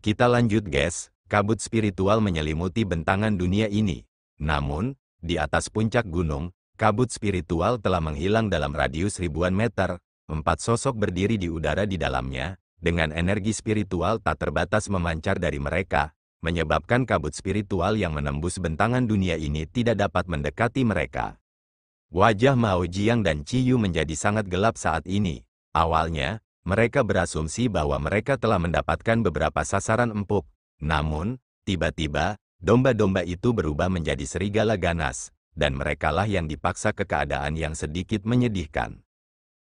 Kita lanjut guys, kabut spiritual menyelimuti bentangan dunia ini. Namun, di atas puncak gunung, kabut spiritual telah menghilang dalam radius ribuan meter. 4 sosok berdiri di udara di dalamnya, dengan energi spiritual tak terbatas memancar dari mereka, menyebabkan kabut spiritual yang menembus bentangan dunia ini tidak dapat mendekati mereka. Wajah Mao Jiang dan Qiyu menjadi sangat gelap saat ini. Awalnya, mereka berasumsi bahwa mereka telah mendapatkan beberapa sasaran empuk. Namun, tiba-tiba, domba-domba itu berubah menjadi serigala ganas, dan merekalah yang dipaksa ke keadaan yang sedikit menyedihkan.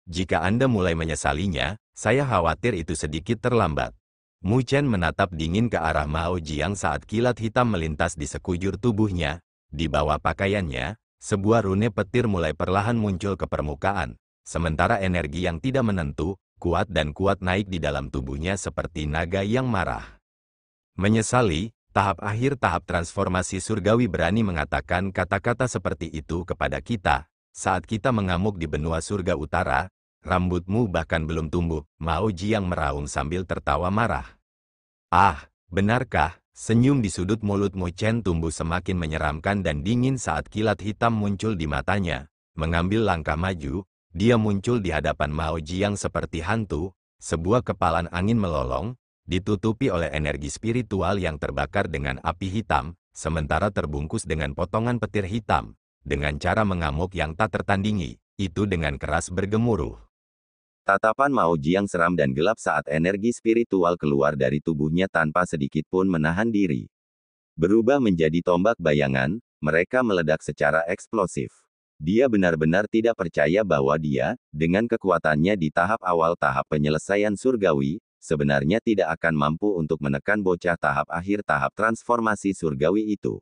Jika Anda mulai menyesalinya, saya khawatir itu sedikit terlambat. Mu Chen menatap dingin ke arah Mao Jiang saat kilat hitam melintas di sekujur tubuhnya. Di bawah pakaiannya, sebuah rune petir mulai perlahan muncul ke permukaan, sementara energi yang tidak menentu, kuat naik di dalam tubuhnya seperti naga yang marah. Menyesali, tahap akhir tahap transformasi surgawi berani mengatakan kata-kata seperti itu kepada kita. Saat kita mengamuk di benua surga utara, rambutmu bahkan belum tumbuh. Mao Jiang meraung sambil tertawa marah. Ah, benarkah? Senyum di sudut mulut Mu Chen tumbuh semakin menyeramkan dan dingin saat kilat hitam muncul di matanya. Mengambil langkah maju, dia muncul di hadapan Mao Jiang seperti hantu, sebuah kepalan angin melolong, ditutupi oleh energi spiritual yang terbakar dengan api hitam, sementara terbungkus dengan potongan petir hitam. Dengan cara mengamuk yang tak tertandingi, itu dengan keras bergemuruh. Tatapan Mao Jiang seram dan gelap saat energi spiritual keluar dari tubuhnya tanpa sedikit pun menahan diri. Berubah menjadi tombak bayangan, mereka meledak secara eksplosif. Dia benar-benar tidak percaya bahwa dia, dengan kekuatannya di tahap awal tahap penyelesaian surgawi, sebenarnya tidak akan mampu untuk menekan bocah tahap akhir tahap transformasi surgawi itu.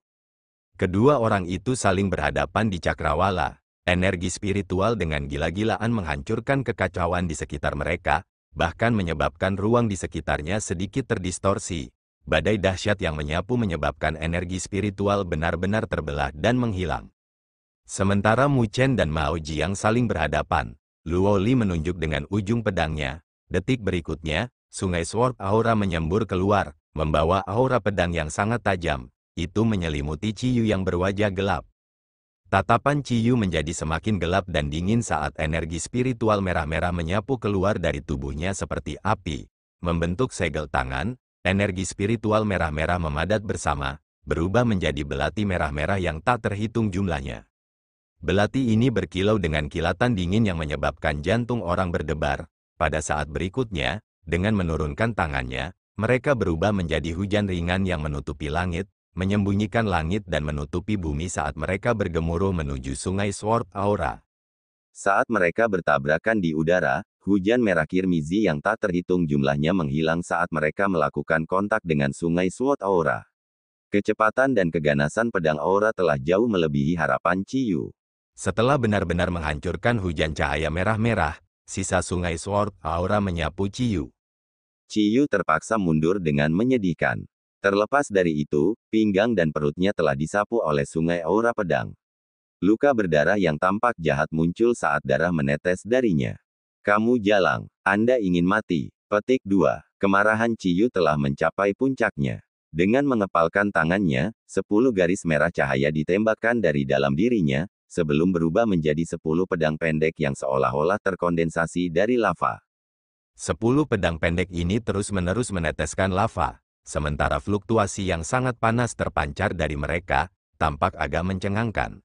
Kedua orang itu saling berhadapan di cakrawala. Energi spiritual dengan gila-gilaan menghancurkan kekacauan di sekitar mereka, bahkan menyebabkan ruang di sekitarnya sedikit terdistorsi. Badai dahsyat yang menyapu menyebabkan energi spiritual benar-benar terbelah dan menghilang. Sementara Mu Chen dan Mao Jiang saling berhadapan, Luo Li menunjuk dengan ujung pedangnya. Detik berikutnya, sungai Sword Aura menyembur keluar, membawa aura pedang yang sangat tajam. Itu menyelimuti Qiyu yang berwajah gelap. Tatapan Qiyu menjadi semakin gelap dan dingin saat energi spiritual merah-merah menyapu keluar dari tubuhnya seperti api. Membentuk segel tangan, energi spiritual merah-merah memadat bersama, berubah menjadi belati merah-merah yang tak terhitung jumlahnya. Belati ini berkilau dengan kilatan dingin yang menyebabkan jantung orang berdebar. Pada saat berikutnya, dengan menurunkan tangannya, mereka berubah menjadi hujan ringan yang menutupi langit, menyembunyikan langit dan menutupi bumi saat mereka bergemuruh menuju sungai Sword Aura. Saat mereka bertabrakan di udara, hujan merah kirmizi yang tak terhitung jumlahnya menghilang saat mereka melakukan kontak dengan sungai Sword Aura. Kecepatan dan keganasan pedang aura telah jauh melebihi harapan Qiyu. Setelah benar-benar menghancurkan hujan cahaya merah-merah, sisa sungai Sword Aura menyapu Qiyu. Qiyu terpaksa mundur dengan menyedihkan. Terlepas dari itu, pinggang dan perutnya telah disapu oleh sungai aura pedang. Luka berdarah yang tampak jahat muncul saat darah menetes darinya. Kamu jalang, Anda ingin mati. Petik 2. Kemarahan Qiyu telah mencapai puncaknya. Dengan mengepalkan tangannya, 10 garis merah cahaya ditembakkan dari dalam dirinya, sebelum berubah menjadi 10 pedang pendek yang seolah-olah terkondensasi dari lava. 10 pedang pendek ini terus-menerus meneteskan lava, sementara fluktuasi yang sangat panas terpancar dari mereka, tampak agak mencengangkan.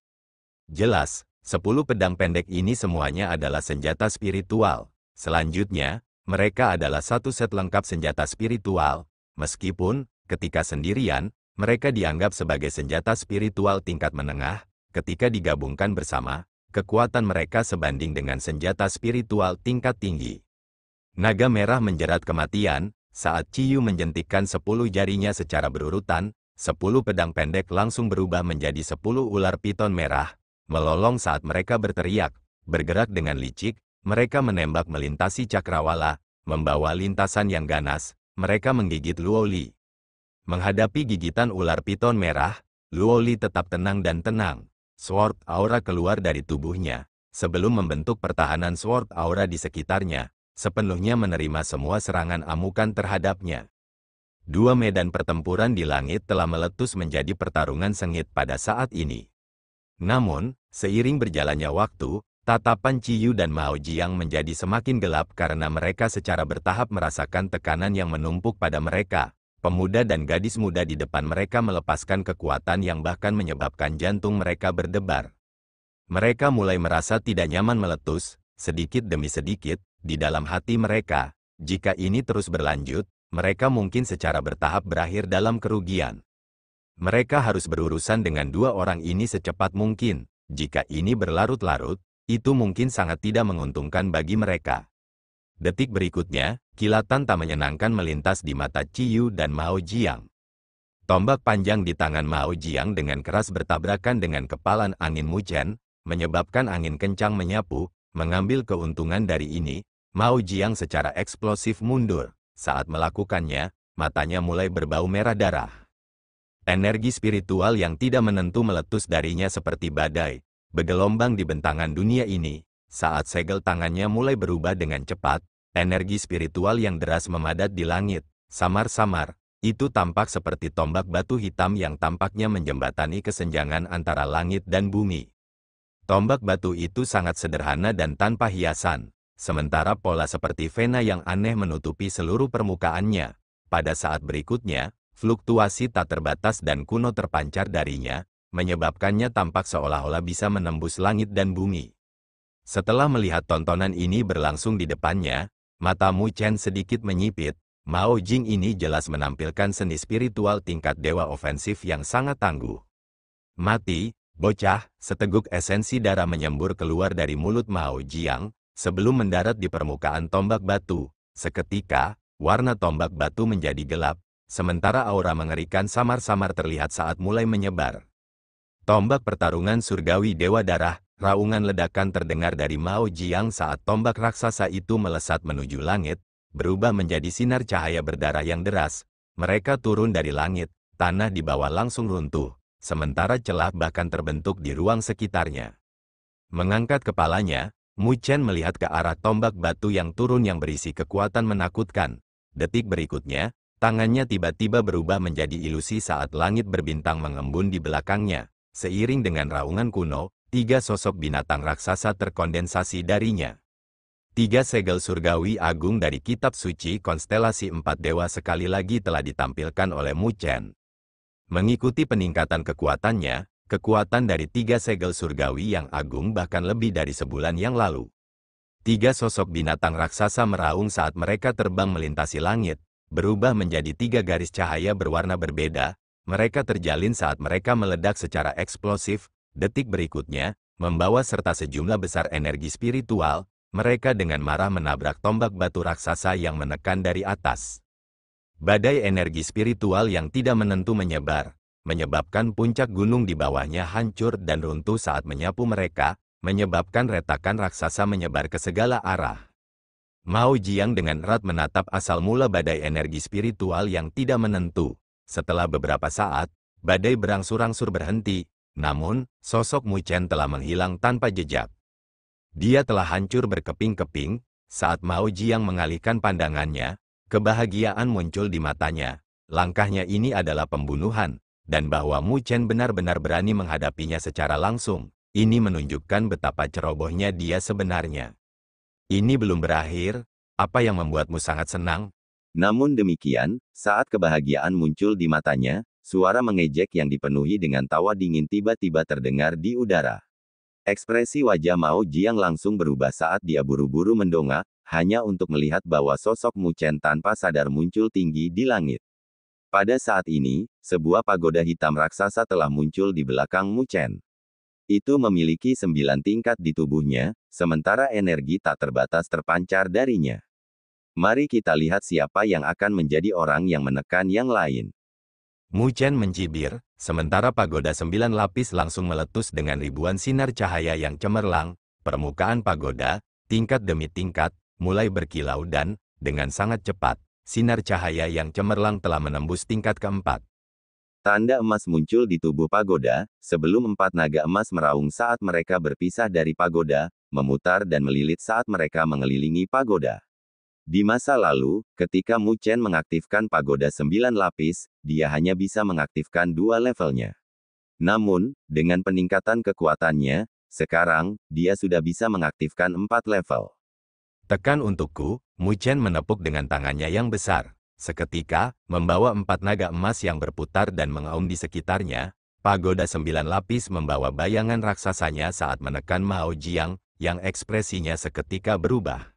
Jelas, 10 pedang pendek ini semuanya adalah senjata spiritual. Selanjutnya, mereka adalah satu set lengkap senjata spiritual, meskipun, ketika sendirian, mereka dianggap sebagai senjata spiritual tingkat menengah. Ketika digabungkan bersama, kekuatan mereka sebanding dengan senjata spiritual tingkat tinggi. Naga merah menjerat kematian, saat Qiyu menjentikkan 10 jarinya secara berurutan, 10 pedang pendek langsung berubah menjadi 10 ular piton merah, melolong saat mereka berteriak, bergerak dengan licik, mereka menembak melintasi cakrawala, membawa lintasan yang ganas, mereka menggigit Luo Li. Menghadapi gigitan ular piton merah, Luo Li tetap tenang dan tenang. Sword Aura keluar dari tubuhnya, sebelum membentuk pertahanan Sword Aura di sekitarnya, sepenuhnya menerima semua serangan amukan terhadapnya. Dua medan pertempuran di langit telah meletus menjadi pertarungan sengit pada saat ini. Namun, seiring berjalannya waktu, tatapan Ciyu dan Mao Jiang menjadi semakin gelap karena mereka secara bertahap merasakan tekanan yang menumpuk pada mereka. Pemuda dan gadis muda di depan mereka melepaskan kekuatan yang bahkan menyebabkan jantung mereka berdebar. Mereka mulai merasa tidak nyaman meletus, sedikit demi sedikit, di dalam hati mereka. Jika ini terus berlanjut, mereka mungkin secara bertahap berakhir dalam kerugian. Mereka harus berurusan dengan dua orang ini secepat mungkin. Jika ini berlarut-larut, itu mungkin sangat tidak menguntungkan bagi mereka. Detik berikutnya, kilatan tak menyenangkan melintas di mata Ciyu dan Mao Jiang. Tombak panjang di tangan Mao Jiang dengan keras bertabrakan dengan kepalan angin Mu Chen, menyebabkan angin kencang menyapu. Mengambil keuntungan dari ini, Mao Jiang secara eksplosif mundur. Saat melakukannya, matanya mulai berbau merah darah. Energi spiritual yang tidak menentu meletus darinya seperti badai, bergelombang di bentangan dunia ini. Saat segel tangannya mulai berubah dengan cepat, energi spiritual yang deras memadat di langit. Samar-samar, itu tampak seperti tombak batu hitam yang tampaknya menjembatani kesenjangan antara langit dan bumi. Tombak batu itu sangat sederhana dan tanpa hiasan, sementara pola seperti vena yang aneh menutupi seluruh permukaannya. Pada saat berikutnya, fluktuasi tak terbatas dan kuno terpancar darinya, menyebabkannya tampak seolah-olah bisa menembus langit dan bumi. Setelah melihat tontonan ini berlangsung di depannya, mata Mu Chen sedikit menyipit. Mao Jing ini jelas menampilkan seni spiritual tingkat dewa ofensif yang sangat tangguh. Mati, bocah, seteguk esensi darah menyembur keluar dari mulut Mao Jiang, sebelum mendarat di permukaan tombak batu. Seketika, warna tombak batu menjadi gelap, sementara aura mengerikan samar-samar terlihat saat mulai menyebar. Tombak pertarungan surgawi Dewa Darah, raungan ledakan terdengar dari Mao Jiang saat tombak raksasa itu melesat menuju langit, berubah menjadi sinar cahaya berdarah yang deras. Mereka turun dari langit, tanah di bawah langsung runtuh. Sementara celah bahkan terbentuk di ruang sekitarnya. Mengangkat kepalanya, Mu Chen melihat ke arah tombak batu yang turun yang berisi kekuatan menakutkan. Detik berikutnya, tangannya tiba-tiba berubah menjadi ilusi saat langit berbintang mengembun di belakangnya. Seiring dengan raungan kuno, 3 sosok binatang raksasa terkondensasi darinya. 3 segel surgawi agung dari kitab suci konstelasi 4 dewa sekali lagi telah ditampilkan oleh Mu Chen. Mengikuti peningkatan kekuatannya, kekuatan dari 3 segel surgawi yang agung bahkan lebih dari sebulan yang lalu. 3 sosok binatang raksasa meraung saat mereka terbang melintasi langit, berubah menjadi 3 garis cahaya berwarna berbeda. Mereka terjalin saat mereka meledak secara eksplosif. Detik berikutnya, membawa serta sejumlah besar energi spiritual. Mereka dengan marah menabrak tombak batu raksasa yang menekan dari atas. Badai energi spiritual yang tidak menentu menyebar, menyebabkan puncak gunung di bawahnya hancur dan runtuh saat menyapu mereka, menyebabkan retakan raksasa menyebar ke segala arah. Mao Jiang dengan erat menatap asal mula badai energi spiritual yang tidak menentu. Setelah beberapa saat, badai berangsur-angsur berhenti, namun, sosok Mu Chen telah menghilang tanpa jejak. Dia telah hancur berkeping-keping. Saat Mao Jiang mengalihkan pandangannya, kebahagiaan muncul di matanya. Langkahnya ini adalah pembunuhan, dan bahwa Mu Chen benar-benar berani menghadapinya secara langsung. Ini menunjukkan betapa cerobohnya dia sebenarnya. Ini belum berakhir. Apa yang membuatmu sangat senang? Namun demikian, saat kebahagiaan muncul di matanya, suara mengejek yang dipenuhi dengan tawa dingin tiba-tiba terdengar di udara. Ekspresi wajah Mao Jiang langsung berubah saat dia buru-buru mendongak, hanya untuk melihat bahwa sosok Mu Chen tanpa sadar muncul tinggi di langit. Pada saat ini, sebuah pagoda hitam raksasa telah muncul di belakang Mu Chen. Itu memiliki 9 tingkat di tubuhnya, sementara energi tak terbatas terpancar darinya. Mari kita lihat siapa yang akan menjadi orang yang menekan yang lain. Mu Chen mencibir, sementara pagoda 9 lapis langsung meletus dengan ribuan sinar cahaya yang cemerlang. Permukaan pagoda, tingkat demi tingkat, mulai berkilau dan, dengan sangat cepat, sinar cahaya yang cemerlang telah menembus tingkat keempat. Tanda emas muncul di tubuh pagoda, sebelum 4 naga emas meraung saat mereka berpisah dari pagoda, memutar dan melilit saat mereka mengelilingi pagoda. Di masa lalu, ketika Mu Chen mengaktifkan pagoda 9 lapis, dia hanya bisa mengaktifkan 2 levelnya. Namun, dengan peningkatan kekuatannya, sekarang, dia sudah bisa mengaktifkan 4 level. Tekan untukku, Mu Chen menepuk dengan tangannya yang besar. Seketika, membawa 4 naga emas yang berputar dan mengaum di sekitarnya, pagoda 9 lapis membawa bayangan raksasanya saat menekan Mao Jiang, yang ekspresinya seketika berubah.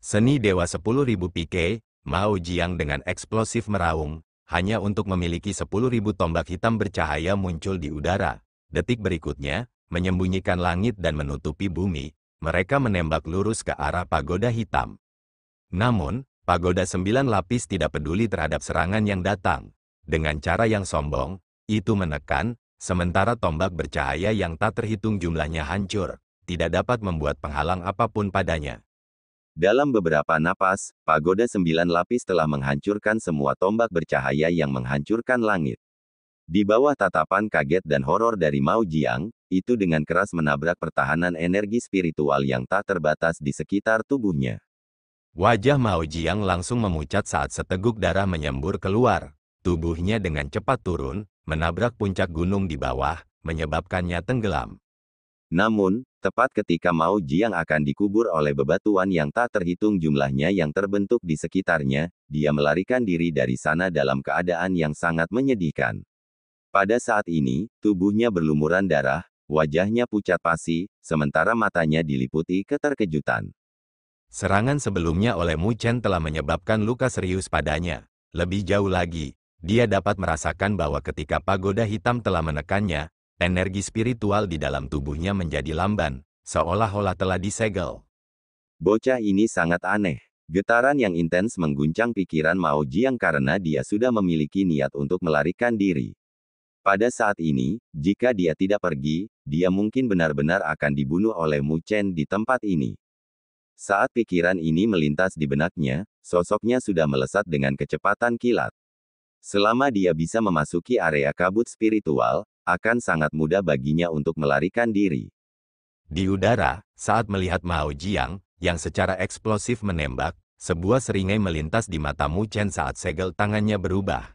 Seni Dewa 10.000 PK, Mao Jiang dengan eksplosif meraung, hanya untuk memiliki 10.000 tombak hitam bercahaya muncul di udara. Detik berikutnya, menyembunyikan langit dan menutupi bumi, mereka menembak lurus ke arah pagoda hitam. Namun, pagoda 9 lapis tidak peduli terhadap serangan yang datang. Dengan cara yang sombong, itu menekan, sementara tombak bercahaya yang tak terhitung jumlahnya hancur, tidak dapat membuat penghalang apapun padanya. Dalam beberapa napas, pagoda 9 lapis telah menghancurkan semua tombak bercahaya yang menghancurkan langit. Di bawah tatapan kaget dan horor dari Mao Jiang, itu dengan keras menabrak pertahanan energi spiritual yang tak terbatas di sekitar tubuhnya. Wajah Mao Jiang langsung memucat saat seteguk darah menyembur keluar. Tubuhnya dengan cepat turun, menabrak puncak gunung di bawah, menyebabkannya tenggelam. Namun, tepat ketika Mao Jiang akan dikubur oleh bebatuan yang tak terhitung jumlahnya yang terbentuk di sekitarnya, dia melarikan diri dari sana dalam keadaan yang sangat menyedihkan. Pada saat ini, tubuhnya berlumuran darah, wajahnya pucat pasi, sementara matanya diliputi keterkejutan. Serangan sebelumnya oleh Mu Chen telah menyebabkan luka serius padanya. Lebih jauh lagi, dia dapat merasakan bahwa ketika pagoda hitam telah menekannya, energi spiritual di dalam tubuhnya menjadi lamban, seolah-olah telah disegel. Bocah ini sangat aneh. Getaran yang intens mengguncang pikiran Mao Jiang karena dia sudah memiliki niat untuk melarikan diri. Pada saat ini, jika dia tidak pergi, dia mungkin benar-benar akan dibunuh oleh Mu Chen di tempat ini. Saat pikiran ini melintas di benaknya, sosoknya sudah melesat dengan kecepatan kilat. Selama dia bisa memasuki area kabut spiritual, akan sangat mudah baginya untuk melarikan diri. Di udara, saat melihat Mao Jiang, yang secara eksplosif menembak, sebuah seringai melintas di mata Mu Chen saat segel tangannya berubah.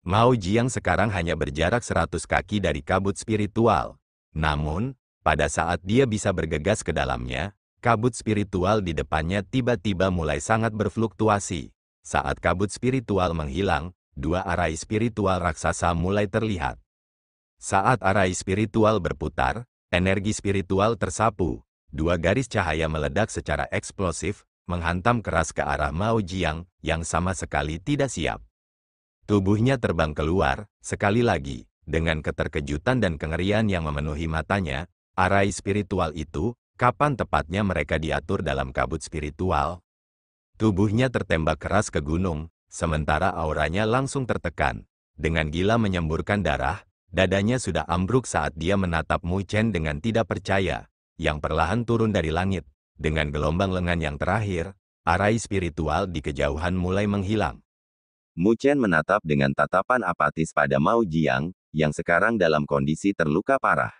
Mao Jiang sekarang hanya berjarak 100 kaki dari kabut spiritual. Namun, pada saat dia bisa bergegas ke dalamnya, kabut spiritual di depannya tiba-tiba mulai sangat berfluktuasi. Saat kabut spiritual menghilang, 2 arai spiritual raksasa mulai terlihat. Saat arai spiritual berputar, energi spiritual tersapu. 2 garis cahaya meledak secara eksplosif, menghantam keras ke arah Mao Jiang, yang sama sekali tidak siap. Tubuhnya terbang keluar, sekali lagi, dengan keterkejutan dan kengerian yang memenuhi matanya, arai spiritual itu, kapan tepatnya mereka diatur dalam kabut spiritual? Tubuhnya tertembak keras ke gunung, sementara auranya langsung tertekan. Dengan gila menyemburkan darah, dadanya sudah ambruk saat dia menatap Mu Chen dengan tidak percaya, yang perlahan turun dari langit. Dengan gelombang lengan yang terakhir, arai spiritual di kejauhan mulai menghilang. Mu Chen menatap dengan tatapan apatis pada Mao Jiang, yang sekarang dalam kondisi terluka parah.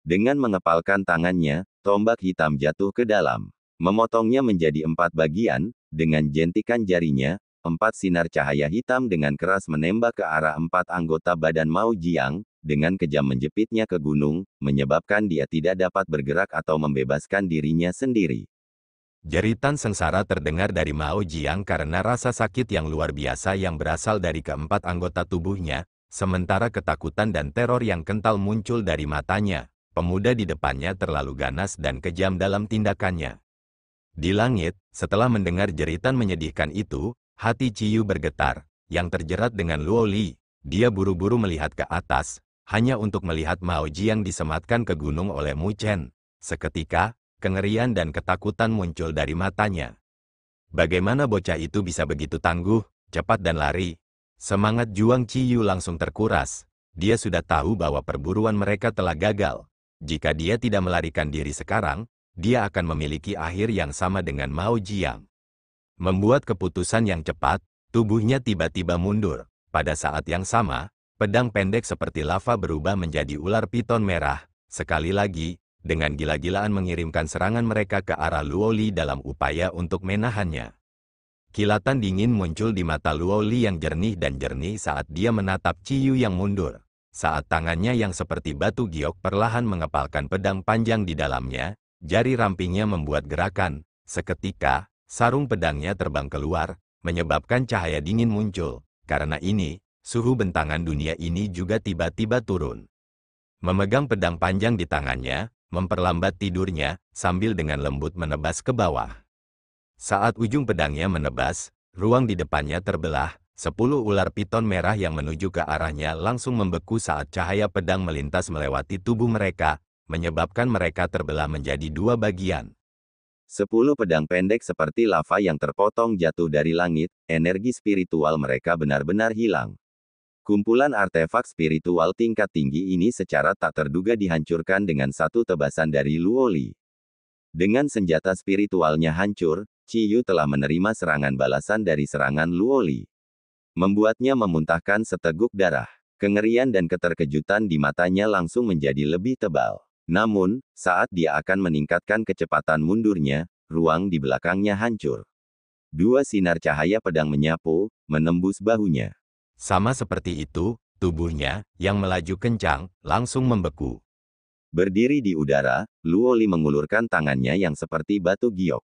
Dengan mengepalkan tangannya, tombak hitam jatuh ke dalam. Memotongnya menjadi 4 bagian, dengan jentikan jarinya, 4 sinar cahaya hitam dengan keras menembak ke arah 4 anggota badan Mao Jiang, dengan kejam menjepitnya ke gunung, menyebabkan dia tidak dapat bergerak atau membebaskan dirinya sendiri. Jeritan sengsara terdengar dari Mao Jiang karena rasa sakit yang luar biasa yang berasal dari keempat anggota tubuhnya, sementara ketakutan dan teror yang kental muncul dari matanya. Pemuda di depannya terlalu ganas dan kejam dalam tindakannya. Di langit, setelah mendengar jeritan menyedihkan itu, hati Ciyu bergetar, yang terjerat dengan Luo Li. Dia buru-buru melihat ke atas, hanya untuk melihat Mao Jiang disematkan ke gunung oleh Mu Chen. Seketika, kengerian dan ketakutan muncul dari matanya. Bagaimana bocah itu bisa begitu tangguh, cepat dan lari? Semangat juang Ciyu langsung terkuras. Dia sudah tahu bahwa perburuan mereka telah gagal. Jika dia tidak melarikan diri sekarang, dia akan memiliki akhir yang sama dengan Mao Jiang. Membuat keputusan yang cepat, tubuhnya tiba-tiba mundur. Pada saat yang sama, pedang pendek seperti lava berubah menjadi ular piton merah. Sekali lagi, dengan gila-gilaan mengirimkan serangan mereka ke arah Luo Li dalam upaya untuk menahannya. Kilatan dingin muncul di mata Luo Li yang jernih dan jernih saat dia menatap Ciyu yang mundur. Saat tangannya yang seperti batu giok perlahan mengepalkan pedang panjang di dalamnya, jari rampingnya membuat gerakan. Seketika, sarung pedangnya terbang keluar, menyebabkan cahaya dingin muncul. Karena ini, suhu bentangan dunia ini juga tiba-tiba turun. Memegang pedang panjang di tangannya, memperlambat tidurnya, sambil dengan lembut menebas ke bawah. Saat ujung pedangnya menebas, ruang di depannya terbelah, 10 ular piton merah yang menuju ke arahnya langsung membeku saat cahaya pedang melintas melewati tubuh mereka, menyebabkan mereka terbelah menjadi 2 bagian. 10 pedang pendek seperti lava yang terpotong jatuh dari langit, energi spiritual mereka benar-benar hilang. Kumpulan artefak spiritual tingkat tinggi ini secara tak terduga dihancurkan dengan satu tebasan dari Luo Li. Dengan senjata spiritualnya hancur, Ciyu telah menerima serangan balasan dari serangan Luo Li. Membuatnya memuntahkan seteguk darah. Kengerian dan keterkejutan di matanya langsung menjadi lebih tebal. Namun, saat dia akan meningkatkan kecepatan mundurnya, ruang di belakangnya hancur. 2 sinar cahaya pedang menyapu, menembus bahunya. Sama seperti itu, tubuhnya, yang melaju kencang, langsung membeku. Berdiri di udara, Luo Li mengulurkan tangannya yang seperti batu giok.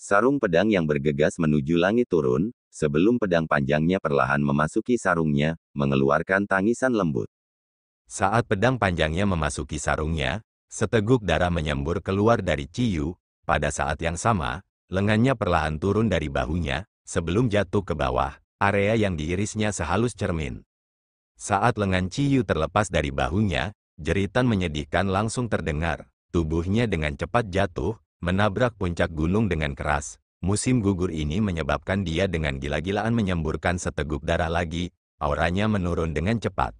Sarung pedang yang bergegas menuju langit turun, sebelum pedang panjangnya perlahan memasuki sarungnya, mengeluarkan tangisan lembut. Saat pedang panjangnya memasuki sarungnya, seteguk darah menyembur keluar dari Ciyu. Pada saat yang sama, lengannya perlahan turun dari bahunya, sebelum jatuh ke bawah, area yang diirisnya sehalus cermin. Saat lengan Ciyu terlepas dari bahunya, jeritan menyedihkan langsung terdengar. Tubuhnya dengan cepat jatuh, menabrak puncak gunung dengan keras. Musim gugur ini menyebabkan dia dengan gila-gilaan menyemburkan seteguk darah lagi, auranya menurun dengan cepat.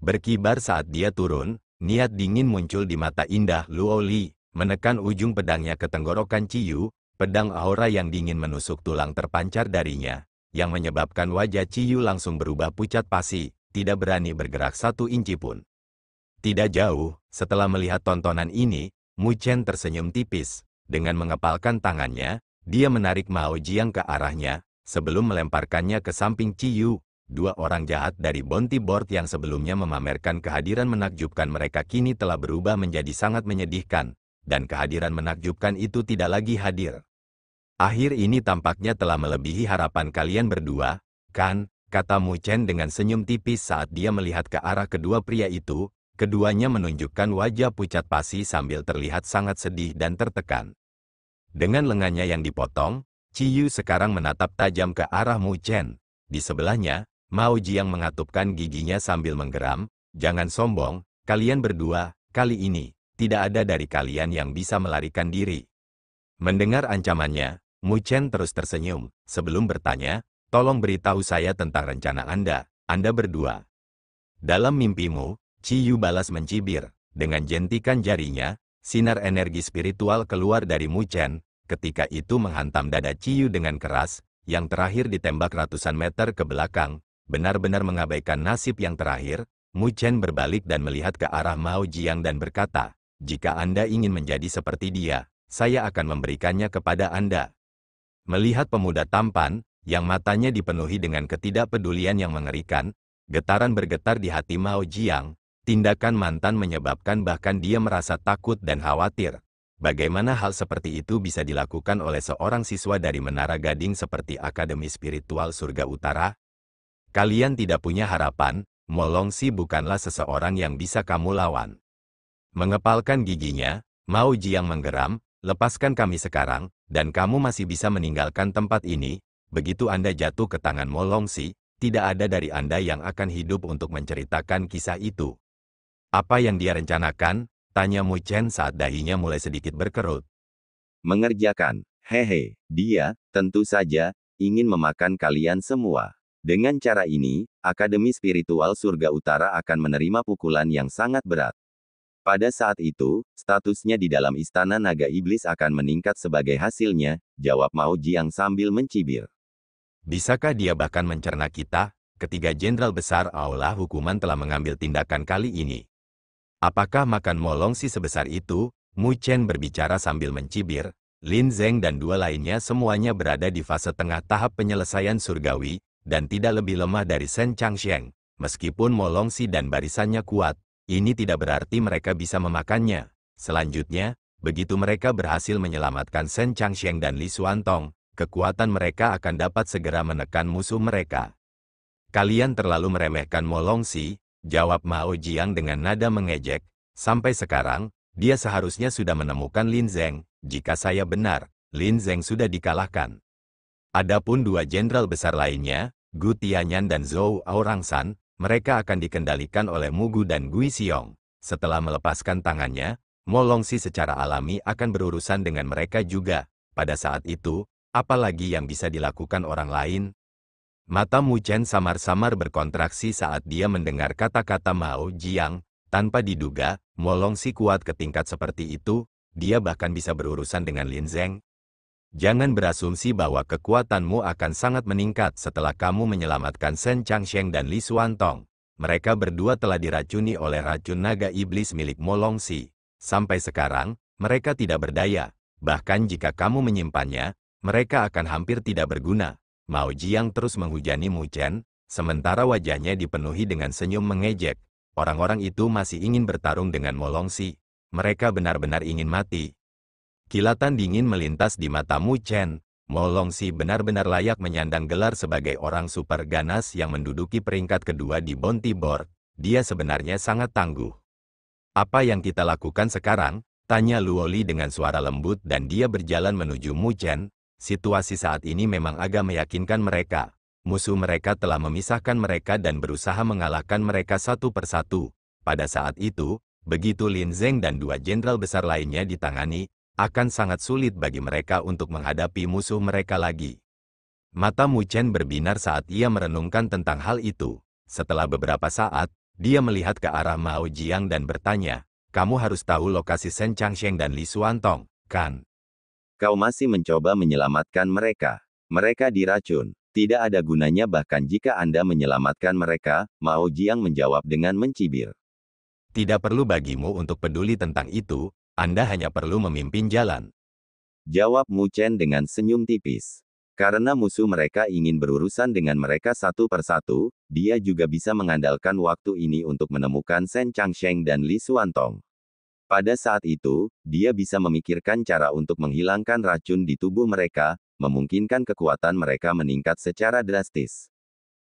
Berkibar saat dia turun, niat dingin muncul di mata indah Luo Li, menekan ujung pedangnya ke tenggorokan Ciyu, pedang aura yang dingin menusuk tulang terpancar darinya, yang menyebabkan wajah Ciyu langsung berubah pucat pasi, tidak berani bergerak 1 inci pun. Tidak jauh, setelah melihat tontonan ini, Mu Chen tersenyum tipis. Dengan mengepalkan tangannya, dia menarik Mao Jiang ke arahnya, sebelum melemparkannya ke samping Ciyu. 2 orang jahat dari bounty board yang sebelumnya memamerkan kehadiran menakjubkan mereka kini telah berubah menjadi sangat menyedihkan, dan kehadiran menakjubkan itu tidak lagi hadir. Akhir ini tampaknya telah melebihi harapan kalian berdua, kan? Kata Mu Chen dengan senyum tipis saat dia melihat ke arah kedua pria itu. Keduanya menunjukkan wajah pucat pasi sambil terlihat sangat sedih dan tertekan. Dengan lengannya yang dipotong, Ciyu sekarang menatap tajam ke arah Mu Chen. Di sebelahnya, Mao Jiang mengatupkan giginya sambil menggeram. Jangan sombong, kalian berdua, kali ini, tidak ada dari kalian yang bisa melarikan diri. Mendengar ancamannya, Mu Chen terus tersenyum, sebelum bertanya, tolong beritahu saya tentang rencana Anda berdua. Dalam mimpimu, Ciyu balas mencibir. Dengan jentikan jarinya, sinar energi spiritual keluar dari Mu Chen, ketika itu menghantam dada Ciyu dengan keras, yang terakhir ditembak ratusan meter ke belakang, benar-benar mengabaikan nasib yang terakhir. Mu Chen berbalik dan melihat ke arah Mao Jiang dan berkata, jika Anda ingin menjadi seperti dia, saya akan memberikannya kepada Anda. Melihat pemuda tampan, yang matanya dipenuhi dengan ketidakpedulian yang mengerikan, getaran bergetar di hati Mao Jiang. Tindakan mantan menyebabkan bahkan dia merasa takut dan khawatir. Bagaimana hal seperti itu bisa dilakukan oleh seorang siswa dari Menara Gading seperti Akademi Spiritual Surga Utara? Kalian tidak punya harapan, Mo Longxi bukanlah seseorang yang bisa kamu lawan. Mengepalkan giginya, Mao Jiang menggeram, lepaskan kami sekarang, dan kamu masih bisa meninggalkan tempat ini. Begitu Anda jatuh ke tangan Mo Longxi, tidak ada dari Anda yang akan hidup untuk menceritakan kisah itu. Apa yang dia rencanakan? Tanya Mu Chen saat dahinya mulai sedikit berkerut. Mengerjakan. Hehe, dia, tentu saja, ingin memakan kalian semua. Dengan cara ini, Akademi Spiritual Surga Utara akan menerima pukulan yang sangat berat. Pada saat itu, statusnya di dalam Istana Naga Iblis akan meningkat sebagai hasilnya, jawab Mao Jiang sambil mencibir. Bisakah dia bahkan mencerna kita? Ketiga Jenderal Besar Aula Hukuman telah mengambil tindakan kali ini. Apakah makan Mo Longxi sebesar itu? Mu Chen berbicara sambil mencibir. Lin Zeng dan dua lainnya semuanya berada di fase tengah tahap penyelesaian surgawi, dan tidak lebih lemah dari Shen Changsheng. Meskipun Mo Longxi dan barisannya kuat, ini tidak berarti mereka bisa memakannya. Selanjutnya, begitu mereka berhasil menyelamatkan Shen Changsheng dan Li Xuantong, kekuatan mereka akan dapat segera menekan musuh mereka. Kalian terlalu meremehkan Mo Longxi, jawab Mao Jiang dengan nada mengejek. Sampai sekarang, dia seharusnya sudah menemukan Lin Zeng. Jika saya benar, Lin Zeng sudah dikalahkan. Adapun dua jenderal besar lainnya, Gu Tianyan dan Zhou Aurangsan, mereka akan dikendalikan oleh Mu Gu dan Gui Xiong. Setelah melepaskan tangannya, Mo Longxi secara alami akan berurusan dengan mereka juga. Pada saat itu, apalagi yang bisa dilakukan orang lain? Mata Mu Chen samar-samar berkontraksi saat dia mendengar kata-kata Mao Jiang. Tanpa diduga, Mo Longxi kuat ke tingkat seperti itu, dia bahkan bisa berurusan dengan Lin Zeng. Jangan berasumsi bahwa kekuatanmu akan sangat meningkat setelah kamu menyelamatkan Shen Changsheng dan Li Xuantong. Mereka berdua telah diracuni oleh racun naga iblis milik Mo Longxi. Sampai sekarang, mereka tidak berdaya. Bahkan jika kamu menyimpannya, mereka akan hampir tidak berguna. Mao Jiang terus menghujani Mu Chen, sementara wajahnya dipenuhi dengan senyum mengejek. Orang-orang itu masih ingin bertarung dengan Mo Longxi. Mereka benar-benar ingin mati. Kilatan dingin melintas di mata Mu Chen. Mo Longxi benar-benar layak menyandang gelar sebagai orang super ganas yang menduduki peringkat kedua di bounty board. Dia sebenarnya sangat tangguh. Apa yang kita lakukan sekarang? Tanya Luo Li dengan suara lembut dan dia berjalan menuju Mu Chen. Situasi saat ini memang agak meyakinkan mereka. Musuh mereka telah memisahkan mereka dan berusaha mengalahkan mereka satu persatu. Pada saat itu, begitu Lin Zeng dan dua jenderal besar lainnya ditangani, akan sangat sulit bagi mereka untuk menghadapi musuh mereka lagi. Mata Mu Chen berbinar saat ia merenungkan tentang hal itu. Setelah beberapa saat, dia melihat ke arah Mao Jiang dan bertanya, "Kamu harus tahu lokasi Shen Changsheng dan Li Xuantong, kan? Kau masih mencoba menyelamatkan mereka. Mereka diracun. Tidak ada gunanya bahkan jika Anda menyelamatkan mereka," Mao Jiang menjawab dengan mencibir. Tidak perlu bagimu untuk peduli tentang itu, Anda hanya perlu memimpin jalan. Jawab Mu Chen dengan senyum tipis. Karena musuh mereka ingin berurusan dengan mereka satu persatu, dia juga bisa mengandalkan waktu ini untuk menemukan Shen Changsheng dan Li Xuantong. Pada saat itu, dia bisa memikirkan cara untuk menghilangkan racun di tubuh mereka, memungkinkan kekuatan mereka meningkat secara drastis.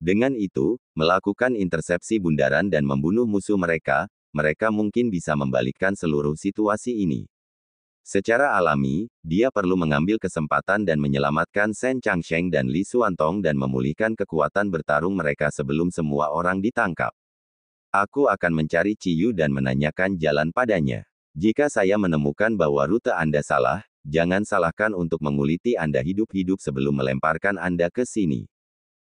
Dengan itu, melakukan intersepsi bundaran dan membunuh musuh mereka, mereka mungkin bisa membalikkan seluruh situasi ini. Secara alami, dia perlu mengambil kesempatan dan menyelamatkan Shen Changsheng dan Li Xuantong dan memulihkan kekuatan bertarung mereka sebelum semua orang ditangkap. Aku akan mencari Ciyu dan menanyakan jalan padanya. Jika saya menemukan bahwa rute Anda salah, jangan salahkan untuk menguliti Anda hidup-hidup sebelum melemparkan Anda ke sini.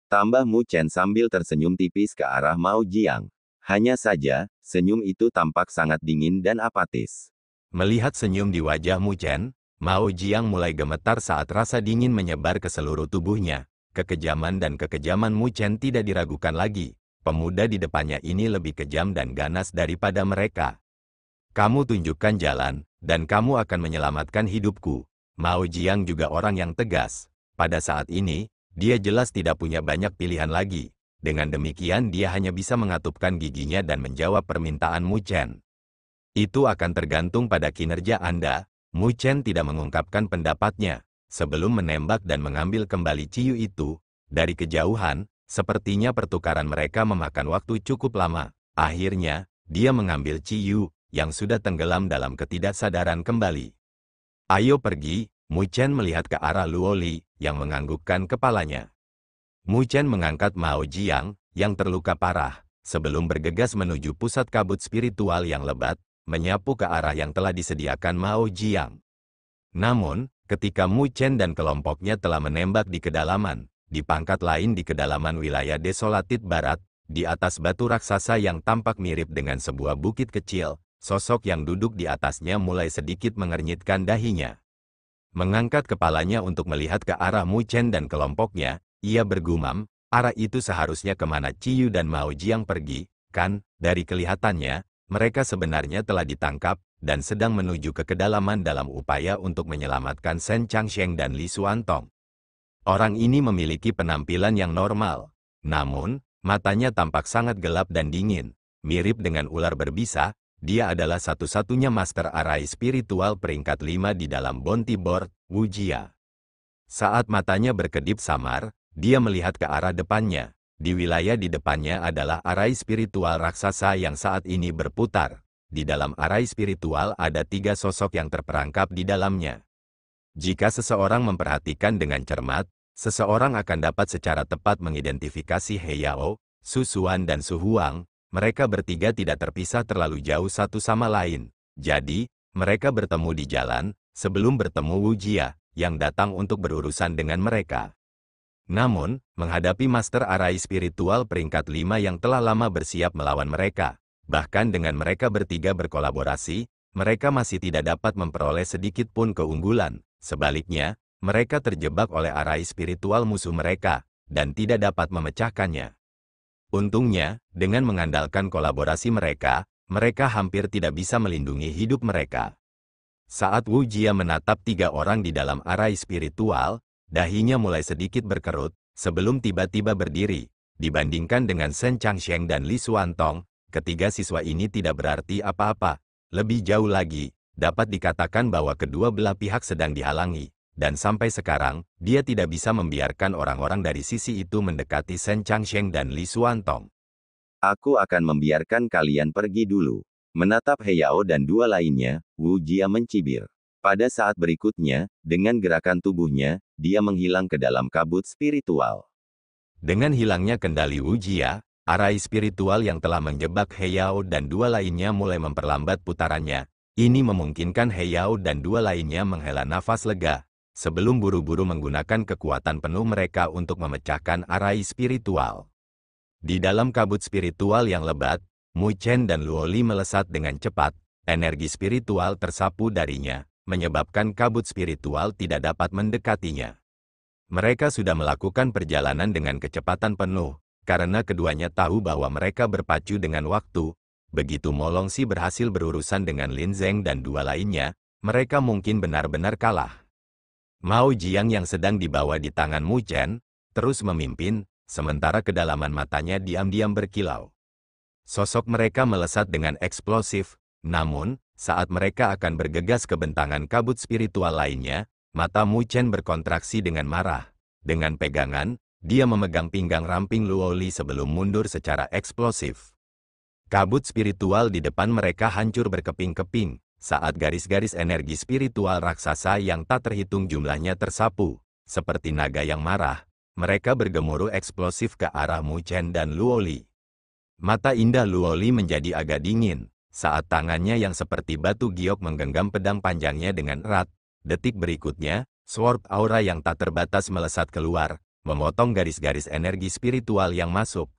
Tambah Mu Chen sambil tersenyum tipis ke arah Mao Jiang. Hanya saja, senyum itu tampak sangat dingin dan apatis. Melihat senyum di wajah Mu Chen, Mao Jiang mulai gemetar saat rasa dingin menyebar ke seluruh tubuhnya. Kekejaman dan kekejaman Mu Chen tidak diragukan lagi. Pemuda di depannya ini lebih kejam dan ganas daripada mereka. Kamu tunjukkan jalan, dan kamu akan menyelamatkan hidupku. Mao Jiang juga orang yang tegas. Pada saat ini, dia jelas tidak punya banyak pilihan lagi. Dengan demikian dia hanya bisa mengatupkan giginya dan menjawab permintaan Mu Chen. Itu akan tergantung pada kinerja Anda. Mu Chen tidak mengungkapkan pendapatnya. Sebelum menembak dan mengambil kembali Ciyu itu, dari kejauhan, sepertinya pertukaran mereka memakan waktu cukup lama. Akhirnya, dia mengambil Ciyu, yang sudah tenggelam dalam ketidaksadaran kembali. "Ayo pergi," Mu Chen melihat ke arah Luo Li, yang menganggukkan kepalanya. Mu Chen mengangkat Mao Jiang, yang terluka parah, sebelum bergegas menuju pusat kabut spiritual yang lebat, menyapu ke arah yang telah disediakan Mao Jiang. Namun, ketika Mu Chen dan kelompoknya telah menembak di kedalaman, di pangkat lain di kedalaman wilayah Desolated Barat, di atas batu raksasa yang tampak mirip dengan sebuah bukit kecil, sosok yang duduk di atasnya mulai sedikit mengernyitkan dahinya. Mengangkat kepalanya untuk melihat ke arah Mu Chen dan kelompoknya, ia bergumam, arah itu seharusnya kemana Ciyu dan Mao Jiang pergi, kan? Dari kelihatannya, mereka sebenarnya telah ditangkap, dan sedang menuju ke kedalaman dalam upaya untuk menyelamatkan Shen Changsheng dan Li Xuantong. Orang ini memiliki penampilan yang normal, namun matanya tampak sangat gelap dan dingin, mirip dengan ular berbisa. Dia adalah satu-satunya master arai spiritual peringkat 5 di dalam bounty board, Wu Jia. Saat matanya berkedip samar, dia melihat ke arah depannya. Di wilayah di depannya adalah arai spiritual raksasa yang saat ini berputar. Di dalam arai spiritual ada 3 sosok yang terperangkap di dalamnya. Jika seseorang memperhatikan dengan cermat, seseorang akan dapat secara tepat mengidentifikasi He Yao, Su Xuan dan Su Huang. Mereka bertiga tidak terpisah terlalu jauh satu sama lain. Jadi, mereka bertemu di jalan, sebelum bertemu Wu Jia, yang datang untuk berurusan dengan mereka. Namun, menghadapi master arai spiritual peringkat 5 yang telah lama bersiap melawan mereka, bahkan dengan mereka bertiga berkolaborasi, mereka masih tidak dapat memperoleh sedikit pun keunggulan. Sebaliknya, mereka terjebak oleh arai spiritual musuh mereka, dan tidak dapat memecahkannya. Untungnya, dengan mengandalkan kolaborasi mereka, mereka hampir tidak bisa melindungi hidup mereka. Saat Wu Jia menatap 3 orang di dalam arai spiritual, dahinya mulai sedikit berkerut, sebelum tiba-tiba berdiri. Dibandingkan dengan Shen Changsheng dan Li Xuantong, ketiga siswa ini tidak berarti apa-apa. Lebih jauh lagi, dapat dikatakan bahwa kedua belah pihak sedang dihalangi. Dan sampai sekarang, dia tidak bisa membiarkan orang-orang dari sisi itu mendekati Shen Changsheng dan Li Xuantong. Aku akan membiarkan kalian pergi dulu. Menatap He Yao dan 2 lainnya, Wu Jia mencibir. Pada saat berikutnya, dengan gerakan tubuhnya, dia menghilang ke dalam kabut spiritual. Dengan hilangnya kendali Wu Jia, arai spiritual yang telah menjebak He Yao dan 2 lainnya mulai memperlambat putarannya. Ini memungkinkan He Yao dan 2 lainnya menghela nafas lega, sebelum buru-buru menggunakan kekuatan penuh mereka untuk memecahkan arai spiritual. Di dalam kabut spiritual yang lebat, Mu Chen dan Luo Li melesat dengan cepat, energi spiritual tersapu darinya, menyebabkan kabut spiritual tidak dapat mendekatinya. Mereka sudah melakukan perjalanan dengan kecepatan penuh, karena keduanya tahu bahwa mereka berpacu dengan waktu. Begitu Mo Longxi berhasil berurusan dengan Lin Zeng dan 2 lainnya, mereka mungkin benar-benar kalah. Mao Jiang yang sedang dibawa di tangan Mu Chen, terus memimpin, sementara kedalaman matanya diam-diam berkilau. Sosok mereka melesat dengan eksplosif, namun, saat mereka akan bergegas ke bentangan kabut spiritual lainnya, mata Mu Chen berkontraksi dengan marah. Dengan pegangan, dia memegang pinggang ramping Luo Li sebelum mundur secara eksplosif. Kabut spiritual di depan mereka hancur berkeping-keping, saat garis-garis energi spiritual raksasa yang tak terhitung jumlahnya tersapu. Seperti naga yang marah, mereka bergemuruh eksplosif ke arah Mu Chen dan Luo Li. Mata indah Luo Li menjadi agak dingin, saat tangannya yang seperti batu giok menggenggam pedang panjangnya dengan erat. Detik berikutnya, sword aura yang tak terbatas melesat keluar, memotong garis-garis energi spiritual yang masuk.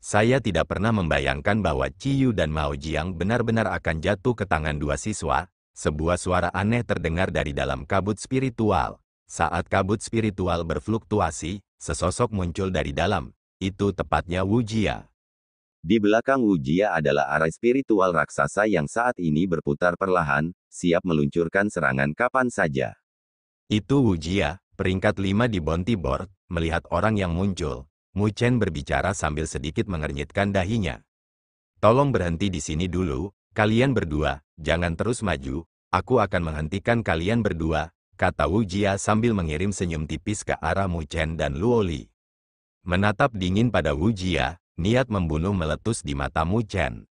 Saya tidak pernah membayangkan bahwa Ciyu dan Mao Jiang benar-benar akan jatuh ke tangan 2 siswa. Sebuah suara aneh terdengar dari dalam kabut spiritual. Saat kabut spiritual berfluktuasi, sesosok muncul dari dalam. Itu tepatnya Wu Jia. Di belakang Wu Jia adalah arai spiritual raksasa yang saat ini berputar perlahan, siap meluncurkan serangan kapan saja. Itu Wu Jia, peringkat 5 di bounty board, melihat orang yang muncul. Mu Chen berbicara sambil sedikit mengernyitkan dahinya. Tolong berhenti di sini dulu, kalian berdua, jangan terus maju, aku akan menghentikan kalian berdua, kata Wu Jia sambil mengirim senyum tipis ke arah Mu Chen dan Luo Li. Menatap dingin pada Wu Jia, niat membunuh meletus di mata Mu Chen.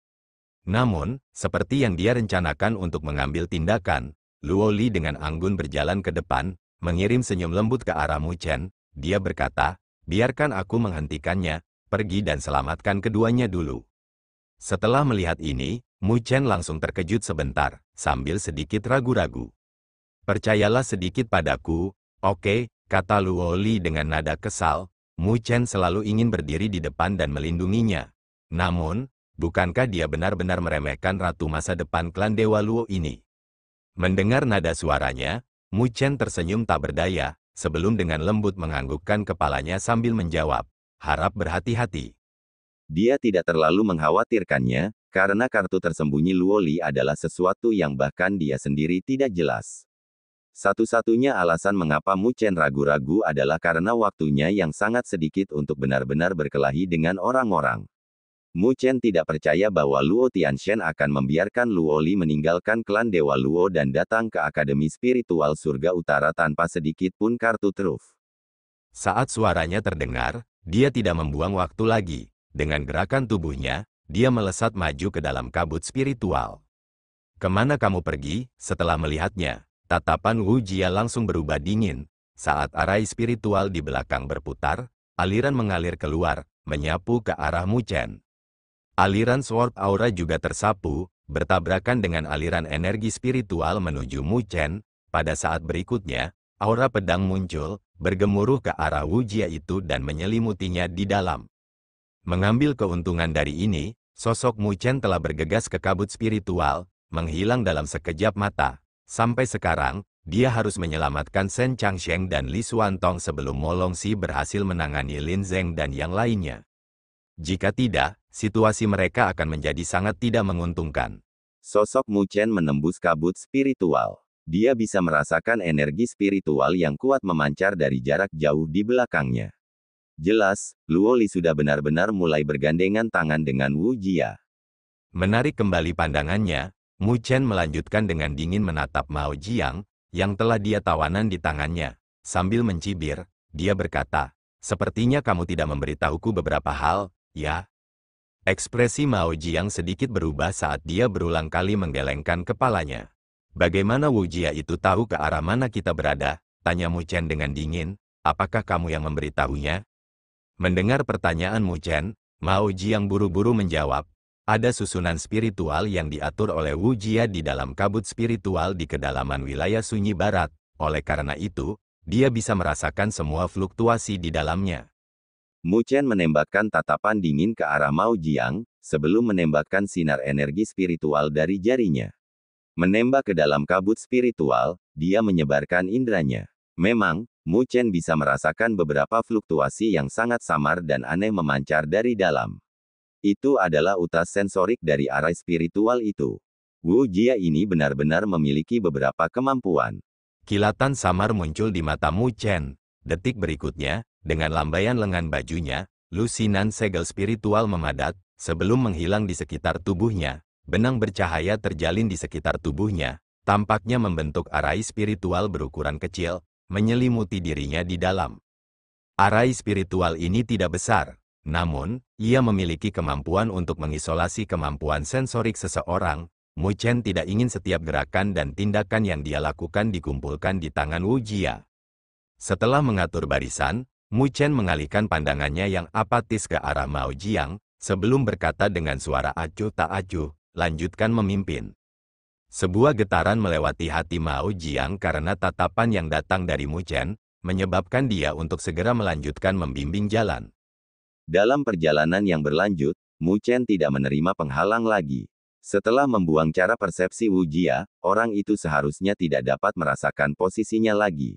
Namun, seperti yang dia rencanakan untuk mengambil tindakan, Luo Li dengan anggun berjalan ke depan, mengirim senyum lembut ke arah Mu Chen. Dia berkata, biarkan aku menghentikannya, pergi dan selamatkan keduanya dulu. Setelah melihat ini, Mu Chen langsung terkejut sebentar, sambil sedikit ragu-ragu. Percayalah sedikit padaku, oke, kata Luo Li dengan nada kesal. Mu Chen selalu ingin berdiri di depan dan melindunginya. Namun, bukankah dia benar-benar meremehkan ratu masa depan klan Dewa Luo ini? Mendengar nada suaranya, Mu Chen tersenyum tak berdaya, sebelum dengan lembut menganggukkan kepalanya sambil menjawab, harap berhati-hati. Dia tidak terlalu mengkhawatirkannya, Karena kartu tersembunyi Luoli adalah sesuatu yang bahkan dia sendiri tidak jelas. Satu-satunya alasan mengapa Mu Chen ragu-ragu adalah karena waktunya yang sangat sedikit untuk benar-benar berkelahi dengan orang-orang. Mu Chen tidak percaya bahwa Luo Tianshen akan membiarkan Luoli meninggalkan klan Dewa Luo dan datang ke Akademi Spiritual Surga Utara tanpa sedikit pun kartu truf. Saat suaranya terdengar, dia tidak membuang waktu lagi. Dengan gerakan tubuhnya, dia melesat maju ke dalam kabut spiritual. "Kemana kamu pergi?" Setelah melihatnya, tatapan Wu Jia langsung berubah dingin. Saat arai spiritual di belakang berputar, aliran mengalir keluar, menyapu ke arah Mu Chen. Aliran Sword Aura juga tersapu, bertabrakan dengan aliran energi spiritual menuju Mu Chen. Pada saat berikutnya, aura pedang muncul, bergemuruh ke arah Wu Jia itu dan menyelimutinya di dalam. Mengambil keuntungan dari ini, sosok Mu Chen telah bergegas ke kabut spiritual, menghilang dalam sekejap mata. Sampai sekarang, dia harus menyelamatkan Shen Changsheng dan Li Xuantong sebelum Mo Longxi berhasil menangani Lin Zeng dan yang lainnya. Jika tidak, situasi mereka akan menjadi sangat tidak menguntungkan. Sosok Mu Chen menembus kabut spiritual. Dia bisa merasakan energi spiritual yang kuat memancar dari jarak jauh di belakangnya. Jelas, Luoli sudah benar-benar mulai bergandengan tangan dengan Wu Jia. Menarik kembali pandangannya, Mu Chen melanjutkan dengan dingin menatap Mao Jiang, yang telah dia tawanan di tangannya. Sambil mencibir, dia berkata, "Sepertinya kamu tidak memberitahuku beberapa hal, ya?" Ekspresi Mao Jiang sedikit berubah saat dia berulang kali menggelengkan kepalanya. "Bagaimana Wu Jia itu tahu ke arah mana kita berada?" tanya Mu Chen dengan dingin. "Apakah kamu yang memberitahunya?" Mendengar pertanyaan Mu Chen, Mao Jiang buru-buru menjawab, "Ada susunan spiritual yang diatur oleh Wu Jia di dalam kabut spiritual di kedalaman wilayah Sunyi Barat. Oleh karena itu, dia bisa merasakan semua fluktuasi di dalamnya." Mu Chen menembakkan tatapan dingin ke arah Mao Jiang, sebelum menembakkan sinar energi spiritual dari jarinya. Menembak ke dalam kabut spiritual, dia menyebarkan indranya. Memang, Mu Chen bisa merasakan beberapa fluktuasi yang sangat samar dan aneh memancar dari dalam. Itu adalah utas sensorik dari arai spiritual itu. Wu Jia ini benar-benar memiliki beberapa kemampuan. Kilatan samar muncul di mata Mu Chen. Detik berikutnya, dengan lambaian lengan bajunya, lusinan segel spiritual memadat, sebelum menghilang di sekitar tubuhnya. Benang bercahaya terjalin di sekitar tubuhnya, tampaknya membentuk arai spiritual berukuran kecil, menyelimuti dirinya di dalam. Arai spiritual ini tidak besar, namun, ia memiliki kemampuan untuk mengisolasi kemampuan sensorik seseorang. Mu Chen tidak ingin setiap gerakan dan tindakan yang dia lakukan dikumpulkan di tangan Wu Jia. Setelah mengatur barisan, Mu Chen mengalihkan pandangannya yang apatis ke arah Mao Jiang, sebelum berkata dengan suara acuh tak acuh, "Lanjutkan memimpin." Sebuah getaran melewati hati Mao Jiang karena tatapan yang datang dari Mu Chen, menyebabkan dia untuk segera melanjutkan membimbing jalan. Dalam perjalanan yang berlanjut, Mu Chen tidak menerima penghalang lagi. Setelah membuang cara persepsi Wu Jia, orang itu seharusnya tidak dapat merasakan posisinya lagi.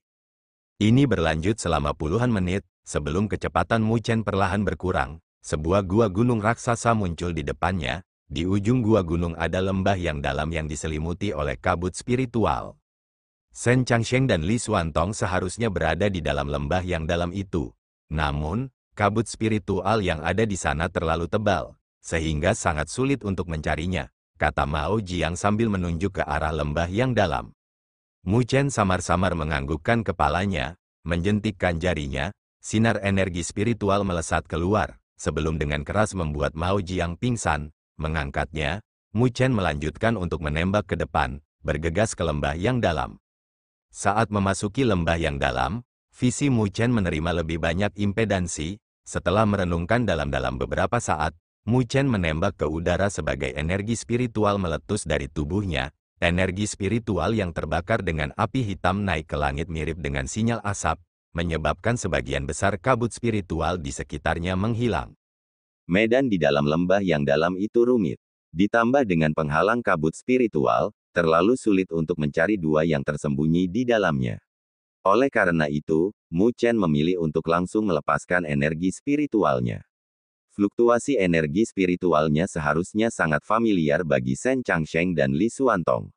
Ini berlanjut selama puluhan menit, sebelum kecepatan Mu Chen perlahan berkurang. Sebuah gua gunung raksasa muncul di depannya. Di ujung gua gunung ada lembah yang dalam yang diselimuti oleh kabut spiritual. Shen Changsheng dan Li Xuantong seharusnya berada di dalam lembah yang dalam itu. Namun, kabut spiritual yang ada di sana terlalu tebal, sehingga sangat sulit untuk mencarinya, kata Mao Jiang sambil menunjuk ke arah lembah yang dalam. Mu Chen samar-samar menganggukkan kepalanya, menjentikkan jarinya, sinar energi spiritual melesat keluar, sebelum dengan keras membuat Mao Jiang pingsan. Mengangkatnya, Mu Chen melanjutkan untuk menembak ke depan, bergegas ke lembah yang dalam. Saat memasuki lembah yang dalam, visi Mu Chen menerima lebih banyak impedansi. Setelah merenungkan dalam-dalam beberapa saat, Mu Chen menembak ke udara sebagai energi spiritual meletus dari tubuhnya. Energi spiritual yang terbakar dengan api hitam naik ke langit mirip dengan sinyal asap, menyebabkan sebagian besar kabut spiritual di sekitarnya menghilang. Medan di dalam lembah yang dalam itu rumit. Ditambah dengan penghalang kabut spiritual, terlalu sulit untuk mencari dua yang tersembunyi di dalamnya. Oleh karena itu, Mu Chen memilih untuk langsung melepaskan energi spiritualnya. Fluktuasi energi spiritualnya seharusnya sangat familiar bagi Shen Changsheng dan Li Xuantong.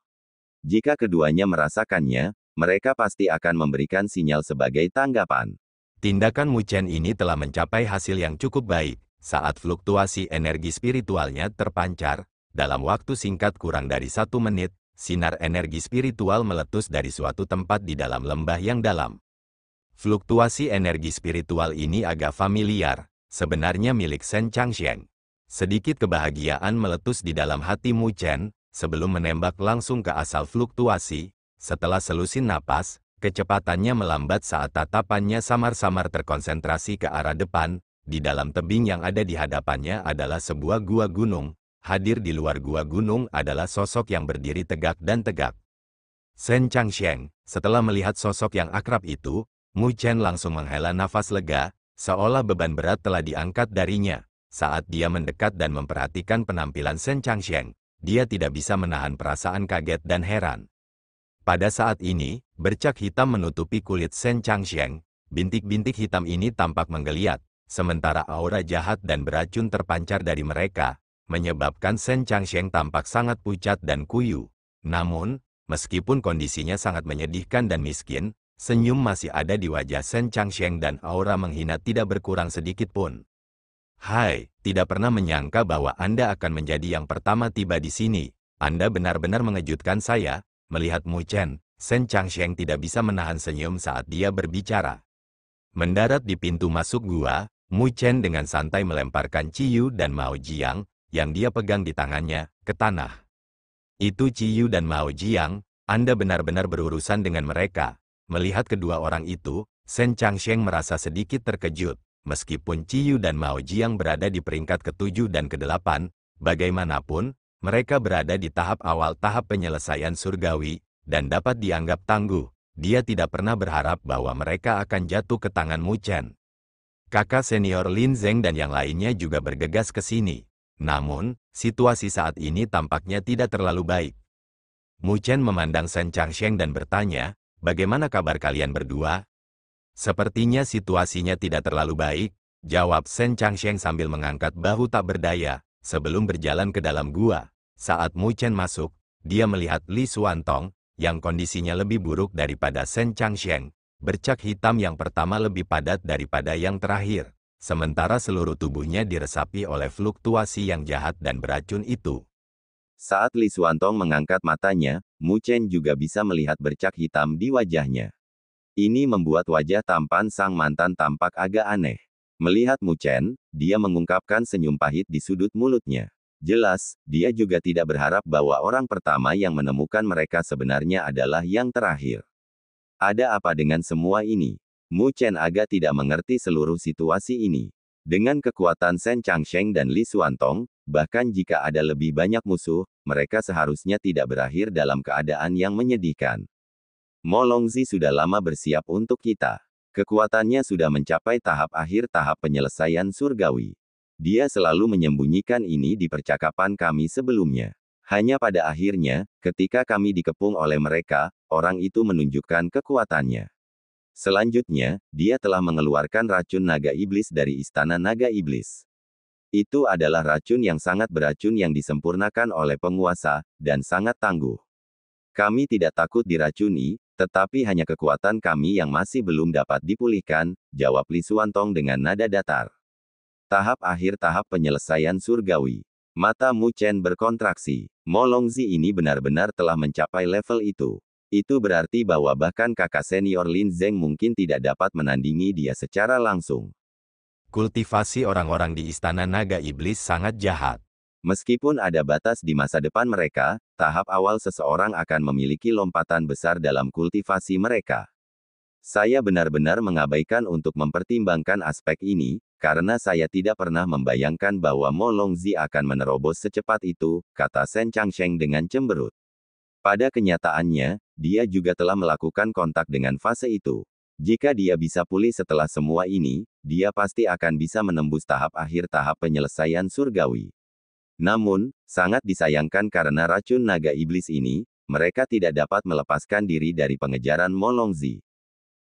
Jika keduanya merasakannya, mereka pasti akan memberikan sinyal sebagai tanggapan. Tindakan Mu Chen ini telah mencapai hasil yang cukup baik, saat fluktuasi energi spiritualnya terpancar. Dalam waktu singkat kurang dari 1 menit, sinar energi spiritual meletus dari suatu tempat di dalam lembah yang dalam. Fluktuasi energi spiritual ini agak familiar, sebenarnya milik Shen Changsheng. Sedikit kebahagiaan meletus di dalam hati Mu Chen, sebelum menembak langsung ke asal fluktuasi. Setelah selusin napas, kecepatannya melambat saat tatapannya samar-samar terkonsentrasi ke arah depan. Di dalam tebing yang ada di hadapannya adalah sebuah gua gunung. Hadir di luar gua gunung adalah sosok yang berdiri tegak dan tegak. Shen Changsheng, setelah melihat sosok yang akrab itu, Mu Chen langsung menghela nafas lega, seolah beban berat telah diangkat darinya. Saat dia mendekat dan memperhatikan penampilan Shen Changsheng, dia tidak bisa menahan perasaan kaget dan heran. Pada saat ini, bercak hitam menutupi kulit Shen Changsheng. Bintik-bintik hitam ini tampak menggeliat, sementara aura jahat dan beracun terpancar dari mereka, menyebabkan Shen Changsheng tampak sangat pucat dan kuyu. Namun, meskipun kondisinya sangat menyedihkan dan miskin, senyum masih ada di wajah Shen Changsheng dan aura menghina tidak berkurang sedikit pun. Hai, tidak pernah menyangka bahwa Anda akan menjadi yang pertama tiba di sini. Anda benar-benar mengejutkan saya. Melihat Mu Chen, Shen Changsheng tidak bisa menahan senyum saat dia berbicara. Mendarat di pintu masuk gua, Mu Chen dengan santai melemparkan Ciyu dan Mao Jiang, yang dia pegang di tangannya, ke tanah. Itu Ciyu dan Mao Jiang, Anda benar-benar berurusan dengan mereka. Melihat kedua orang itu, Shen Changsheng merasa sedikit terkejut. Meskipun Ciyu dan Mao Jiang berada di peringkat ke-7 dan ke-8, bagaimanapun, mereka berada di tahap awal tahap penyelesaian surgawi, dan dapat dianggap tangguh. Dia tidak pernah berharap bahwa mereka akan jatuh ke tangan Mu Chen. Kakak senior Lin Zeng dan yang lainnya juga bergegas ke sini. Namun, situasi saat ini tampaknya tidak terlalu baik. Mu Chen memandang Shen Changsheng dan bertanya, "Bagaimana kabar kalian berdua?" "Sepertinya situasinya tidak terlalu baik," jawab Shen Changsheng sambil mengangkat bahu tak berdaya, sebelum berjalan ke dalam gua. Saat Mu Chen masuk, dia melihat Li Xuantong, yang kondisinya lebih buruk daripada Shen Changsheng. Bercak hitam yang pertama lebih padat daripada yang terakhir. Sementara seluruh tubuhnya diresapi oleh fluktuasi yang jahat dan beracun itu. Saat Li Xuantong mengangkat matanya, Mu Chen juga bisa melihat bercak hitam di wajahnya. Ini membuat wajah tampan sang mantan tampak agak aneh. Melihat Mu Chen, dia mengungkapkan senyum pahit di sudut mulutnya. Jelas, dia juga tidak berharap bahwa orang pertama yang menemukan mereka sebenarnya adalah yang terakhir. Ada apa dengan semua ini? Mu Chen agak tidak mengerti seluruh situasi ini. Dengan kekuatan Shen Changsheng dan Li Xuantong, bahkan jika ada lebih banyak musuh, mereka seharusnya tidak berakhir dalam keadaan yang menyedihkan. Mo Longzi sudah lama bersiap untuk kita. Kekuatannya sudah mencapai tahap akhir tahap penyelesaian surgawi. Dia selalu menyembunyikan ini di percakapan kami sebelumnya. Hanya pada akhirnya, ketika kami dikepung oleh mereka, orang itu menunjukkan kekuatannya. Selanjutnya, dia telah mengeluarkan racun naga iblis dari istana naga iblis. Itu adalah racun yang sangat beracun yang disempurnakan oleh penguasa, dan sangat tangguh. Kami tidak takut diracuni, tetapi hanya kekuatan kami yang masih belum dapat dipulihkan, jawab Li Xuantong dengan nada datar. Tahap akhir tahap penyelesaian surgawi. Mata Mu Chen berkontraksi. Mo Longzi ini benar-benar telah mencapai level itu. Itu berarti bahwa bahkan kakak senior Lin Zeng mungkin tidak dapat menandingi dia secara langsung. Kultivasi orang-orang di Istana Naga Iblis sangat jahat. Meskipun ada batas di masa depan mereka, tahap awal seseorang akan memiliki lompatan besar dalam kultivasi mereka. Saya benar-benar mengabaikan untuk mempertimbangkan aspek ini, karena saya tidak pernah membayangkan bahwa Mo Longzi akan menerobos secepat itu, kata Shen Changsheng dengan cemberut. Pada kenyataannya, dia juga telah melakukan kontak dengan fase itu. Jika dia bisa pulih setelah semua ini, dia pasti akan bisa menembus tahap akhir tahap penyelesaian surgawi. Namun, sangat disayangkan karena racun naga iblis ini, mereka tidak dapat melepaskan diri dari pengejaran Mo Longzi.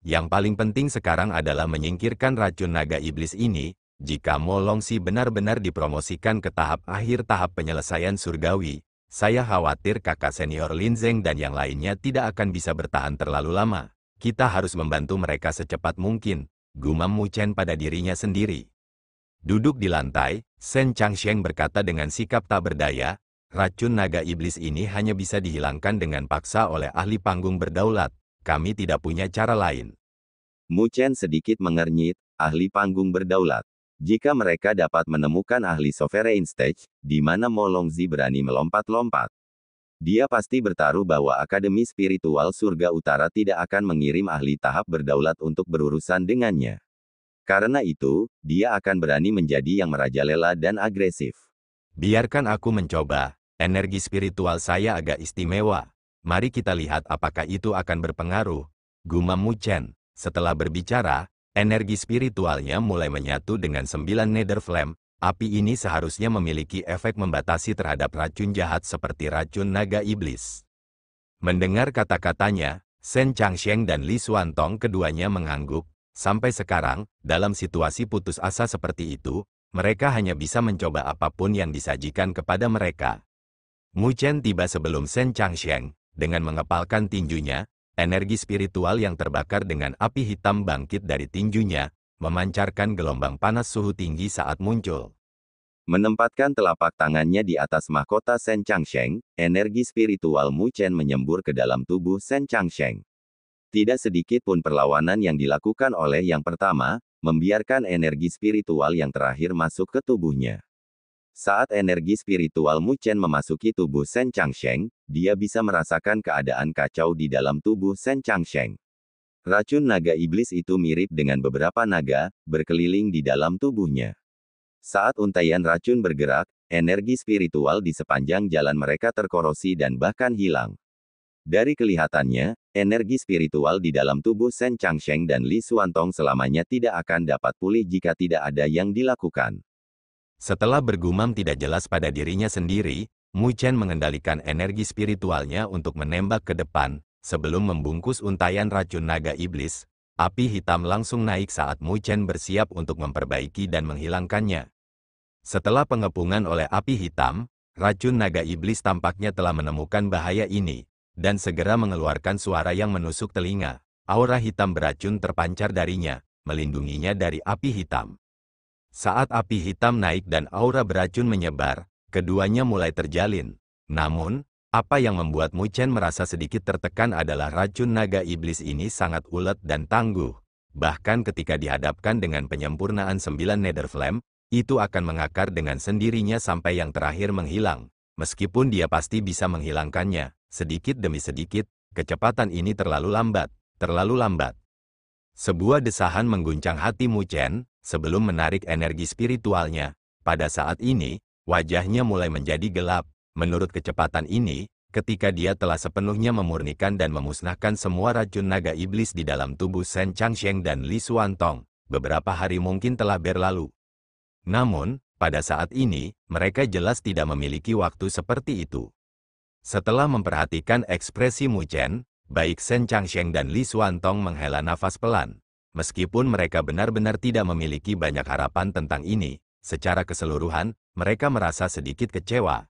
Yang paling penting sekarang adalah menyingkirkan racun naga iblis ini, Jika Mo Longxi benar-benar dipromosikan ke tahap akhir tahap penyelesaian surgawi, saya khawatir kakak senior Lin Zeng dan yang lainnya tidak akan bisa bertahan terlalu lama. Kita harus membantu mereka secepat mungkin, gumam Mu Chen pada dirinya sendiri. Duduk di lantai, Shen Changsheng berkata dengan sikap tak berdaya, racun naga iblis ini hanya bisa dihilangkan dengan paksa oleh ahli panggung berdaulat. Kami tidak punya cara lain. Mu Chen sedikit mengernyit, ahli panggung berdaulat. Jika mereka dapat menemukan ahli sovereign stage, di mana Mo Longxi berani melompat-lompat, dia pasti bertaruh bahwa Akademi Spiritual Surga Utara tidak akan mengirim ahli tahap berdaulat untuk berurusan dengannya. Karena itu, dia akan berani menjadi yang merajalela dan agresif. Biarkan aku mencoba, energi spiritual saya agak istimewa. Mari kita lihat apakah itu akan berpengaruh. Gumam Mu Chen. Setelah berbicara, energi spiritualnya mulai menyatu dengan 9 Nether Flame. Api ini seharusnya memiliki efek membatasi terhadap racun jahat seperti racun naga iblis. Mendengar kata-katanya, Shen Changsheng dan Li Xuantong keduanya mengangguk. Sampai sekarang, dalam situasi putus asa seperti itu, mereka hanya bisa mencoba apapun yang disajikan kepada mereka. Mu Chen tiba sebelum Shen Changsheng, dengan mengepalkan tinjunya. Energi spiritual yang terbakar dengan api hitam bangkit dari tinjunya, memancarkan gelombang panas suhu tinggi saat muncul. Menempatkan telapak tangannya di atas mahkota Shen Changsheng, energi spiritual Mu Chen menyembur ke dalam tubuh Shen Changsheng. Tidak sedikit pun perlawanan yang dilakukan oleh yang pertama, membiarkan energi spiritual yang terakhir masuk ke tubuhnya. Saat energi spiritual Mu Chen memasuki tubuh Shen Changsheng, dia bisa merasakan keadaan kacau di dalam tubuh Shen Changsheng. Racun naga iblis itu mirip dengan beberapa naga, berkeliling di dalam tubuhnya. Saat untaian racun bergerak, energi spiritual di sepanjang jalan mereka terkorosi dan bahkan hilang. Dari kelihatannya, energi spiritual di dalam tubuh Shen Changsheng dan Li Xuantong selamanya tidak akan dapat pulih jika tidak ada yang dilakukan. Setelah bergumam tidak jelas pada dirinya sendiri, Mu Chen mengendalikan energi spiritualnya untuk menembak ke depan. Sebelum membungkus untaian racun naga iblis, api hitam langsung naik saat Mu Chen bersiap untuk memperbaiki dan menghilangkannya. Setelah pengepungan oleh api hitam, racun naga iblis tampaknya telah menemukan bahaya ini, dan segera mengeluarkan suara yang menusuk telinga. Aura hitam beracun terpancar darinya, melindunginya dari api hitam. Saat api hitam naik dan aura beracun menyebar, keduanya mulai terjalin. Namun, apa yang membuat Mu Chen merasa sedikit tertekan adalah racun naga iblis ini sangat ulet dan tangguh. Bahkan ketika dihadapkan dengan penyempurnaan 9 Nether Flame, itu akan mengakar dengan sendirinya sampai yang terakhir menghilang. Meskipun dia pasti bisa menghilangkannya, sedikit demi sedikit, kecepatan ini terlalu lambat, terlalu lambat. Sebuah desahan mengguncang hati Mu Chen. Sebelum menarik energi spiritualnya, pada saat ini, wajahnya mulai menjadi gelap. Menurut kecepatan ini, ketika dia telah sepenuhnya memurnikan dan memusnahkan semua racun naga iblis di dalam tubuh Shen Changsheng dan Li Xuantong, beberapa hari mungkin telah berlalu. Namun, pada saat ini, mereka jelas tidak memiliki waktu seperti itu. Setelah memperhatikan ekspresi Mu Chen, baik Shen Changsheng dan Li Xuantong menghela nafas pelan. Meskipun mereka benar-benar tidak memiliki banyak harapan tentang ini, secara keseluruhan, mereka merasa sedikit kecewa.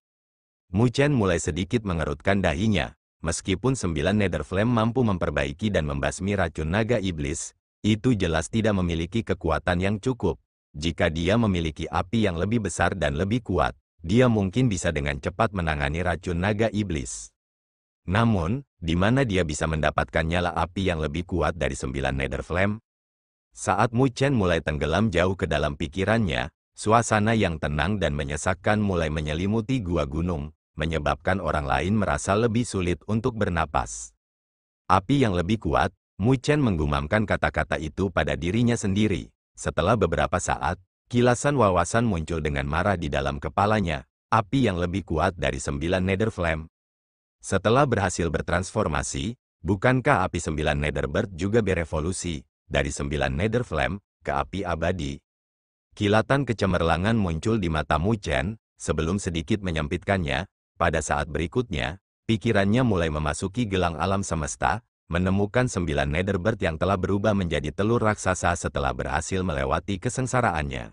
Mu Chen mulai sedikit mengerutkan dahinya. Meskipun 9 Nether Flame mampu memperbaiki dan membasmi racun naga iblis, itu jelas tidak memiliki kekuatan yang cukup. Jika dia memiliki api yang lebih besar dan lebih kuat, dia mungkin bisa dengan cepat menangani racun naga iblis. Namun, di mana dia bisa mendapatkan nyala api yang lebih kuat dari 9 Nether Flame? Saat Mu Chen mulai tenggelam jauh ke dalam pikirannya, suasana yang tenang dan menyesakkan mulai menyelimuti gua gunung, menyebabkan orang lain merasa lebih sulit untuk bernapas. Api yang lebih kuat, Mu Chen menggumamkan kata-kata itu pada dirinya sendiri. Setelah beberapa saat, kilasan wawasan muncul dengan marah di dalam kepalanya, api yang lebih kuat dari 9 Nether Flame. Setelah berhasil bertransformasi, bukankah api 9 Netherbird juga berevolusi? Dari 9 Nether Flame ke api abadi. Kilatan kecemerlangan muncul di mata Mu Chen, sebelum sedikit menyempitkannya. Pada saat berikutnya, pikirannya mulai memasuki gelang alam semesta, menemukan 9 Netherbird yang telah berubah menjadi telur raksasa setelah berhasil melewati kesengsaraannya.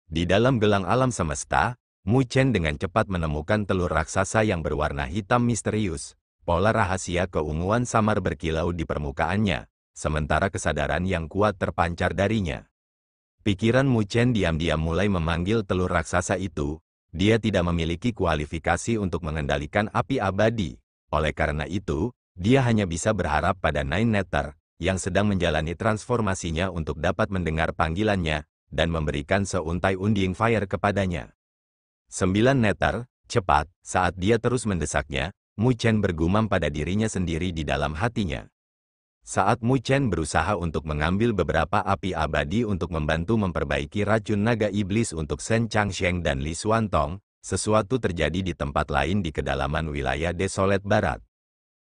Di dalam gelang alam semesta, Mu Chen dengan cepat menemukan telur raksasa yang berwarna hitam misterius. Pola rahasia keunguan samar berkilau di permukaannya, sementara kesadaran yang kuat terpancar darinya. Pikiran Mu Chen diam-diam mulai memanggil telur raksasa itu. Dia tidak memiliki kualifikasi untuk mengendalikan api abadi. Oleh karena itu, dia hanya bisa berharap pada Nine Nether, yang sedang menjalani transformasinya untuk dapat mendengar panggilannya, dan memberikan seuntai Undying Fire kepadanya. 9 Nether, cepat, saat dia terus mendesaknya, Mu Chen bergumam pada dirinya sendiri di dalam hatinya. Saat Mu Chen berusaha untuk mengambil beberapa api abadi untuk membantu memperbaiki racun naga iblis untuk Shen Changsheng dan Li Xuantong, sesuatu terjadi di tempat lain di kedalaman wilayah Desolate Barat.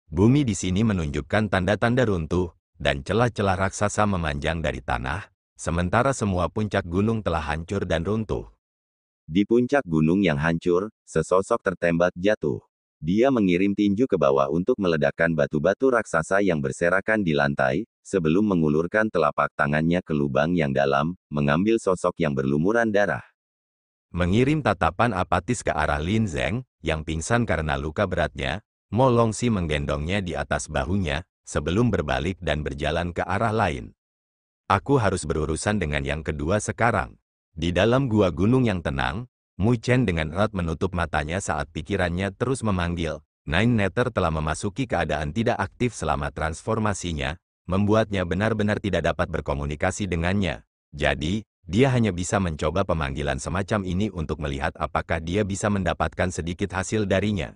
Bumi di sini menunjukkan tanda-tanda runtuh, dan celah-celah raksasa memanjang dari tanah, sementara semua puncak gunung telah hancur dan runtuh. Di puncak gunung yang hancur, sesosok tertembak jatuh. Dia mengirim tinju ke bawah untuk meledakkan batu-batu raksasa yang berserakan di lantai, sebelum mengulurkan telapak tangannya ke lubang yang dalam, mengambil sosok yang berlumuran darah. Mengirim tatapan apatis ke arah Lin Zeng, yang pingsan karena luka beratnya, Mo Longxi menggendongnya di atas bahunya, sebelum berbalik dan berjalan ke arah lain. Aku harus berurusan dengan yang kedua sekarang. Di dalam gua gunung yang tenang, Mu Chen dengan erat menutup matanya saat pikirannya terus memanggil. Nine Nether telah memasuki keadaan tidak aktif selama transformasinya, membuatnya benar-benar tidak dapat berkomunikasi dengannya. Jadi, dia hanya bisa mencoba pemanggilan semacam ini untuk melihat apakah dia bisa mendapatkan sedikit hasil darinya.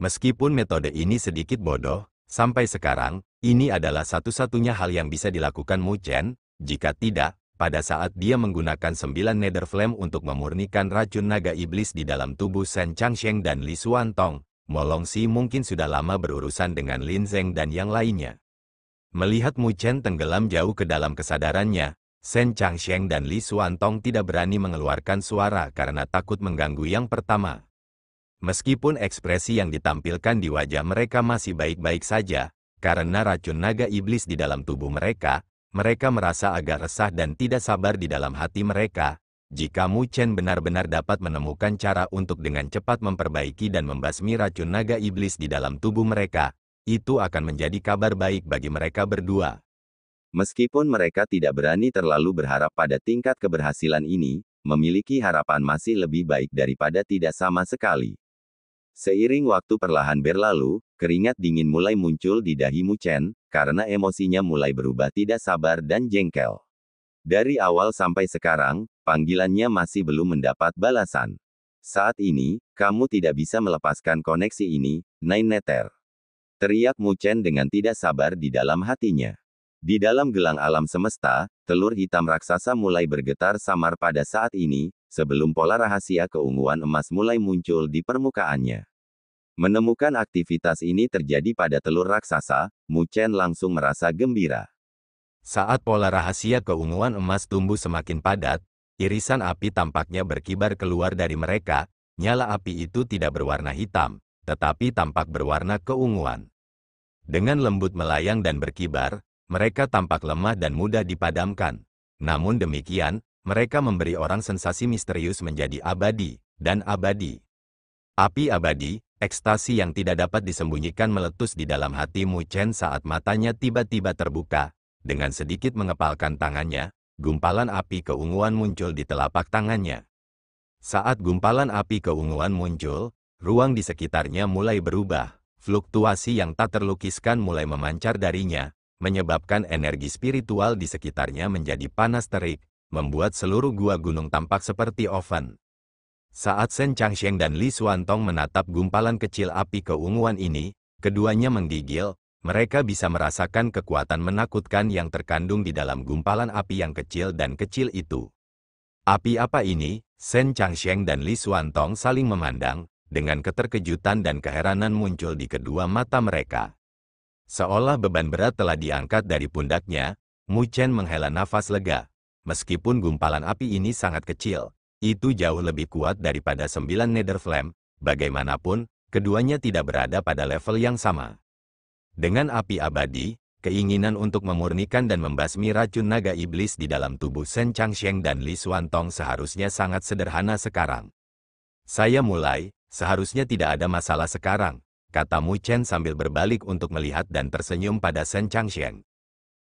Meskipun metode ini sedikit bodoh, sampai sekarang, ini adalah satu-satunya hal yang bisa dilakukan Mu Chen. Jika tidak, pada saat dia menggunakan 9 Nether Flame untuk memurnikan racun naga iblis di dalam tubuh Shen Changsheng dan Li Xuantong, Mo Longxi mungkin sudah lama berurusan dengan Lin Zeng dan yang lainnya. Melihat Mu Chen tenggelam jauh ke dalam kesadarannya, Shen Changsheng dan Li Xuantong tidak berani mengeluarkan suara karena takut mengganggu yang pertama. Meskipun ekspresi yang ditampilkan di wajah mereka masih baik-baik saja, karena racun naga iblis di dalam tubuh mereka merasa agak resah dan tidak sabar di dalam hati mereka. Jika Mu Chen benar-benar dapat menemukan cara untuk dengan cepat memperbaiki dan membasmi racun naga iblis di dalam tubuh mereka, itu akan menjadi kabar baik bagi mereka berdua. Meskipun mereka tidak berani terlalu berharap pada tingkat keberhasilan ini, memiliki harapan masih lebih baik daripada tidak sama sekali. Seiring waktu perlahan berlalu, keringat dingin mulai muncul di dahi Mu Chen, karena emosinya mulai berubah tidak sabar dan jengkel. Dari awal sampai sekarang, panggilannya masih belum mendapat balasan. Saat ini, kamu tidak bisa melepaskan koneksi ini, Nine Nether. Teriak Mu Chen dengan tidak sabar di dalam hatinya. Di dalam gelang alam semesta, telur hitam raksasa mulai bergetar samar pada saat ini, sebelum pola rahasia keunguan emas mulai muncul di permukaannya. Menemukan aktivitas ini terjadi pada telur raksasa, Mu Chen langsung merasa gembira. Saat pola rahasia keunguan emas tumbuh semakin padat, irisan api tampaknya berkibar keluar dari mereka. Nyala api itu tidak berwarna hitam, tetapi tampak berwarna keunguan. Dengan lembut melayang dan berkibar, mereka tampak lemah dan mudah dipadamkan. Namun demikian, mereka memberi orang sensasi misterius menjadi abadi, dan abadi. Api abadi, ekstasi yang tidak dapat disembunyikan meletus di dalam hati Mu Chen saat matanya tiba-tiba terbuka. Dengan sedikit mengepalkan tangannya, gumpalan api keunguan muncul di telapak tangannya. Saat gumpalan api keunguan muncul, ruang di sekitarnya mulai berubah. Fluktuasi yang tak terlukiskan mulai memancar darinya, menyebabkan energi spiritual di sekitarnya menjadi panas terik, membuat seluruh gua gunung tampak seperti oven. Saat Shen Changsheng dan Li Xuantong menatap gumpalan kecil api keunguan ini, keduanya menggigil. Mereka bisa merasakan kekuatan menakutkan yang terkandung di dalam gumpalan api yang kecil dan kecil itu. Api apa ini? Shen Changsheng dan Li Xuantong saling memandang, dengan keterkejutan dan keheranan muncul di kedua mata mereka. Seolah beban berat telah diangkat dari pundaknya, Mu Chen menghela nafas lega. Meskipun gumpalan api ini sangat kecil, itu jauh lebih kuat daripada 9 Nether Flame. Bagaimanapun, keduanya tidak berada pada level yang sama. Dengan api abadi, keinginan untuk memurnikan dan membasmi racun naga iblis di dalam tubuh Shen Changsheng dan Li Xuantong seharusnya sangat sederhana sekarang. Saya mulai, seharusnya tidak ada masalah sekarang, kata Mu Chen sambil berbalik untuk melihat dan tersenyum pada Shen Changsheng.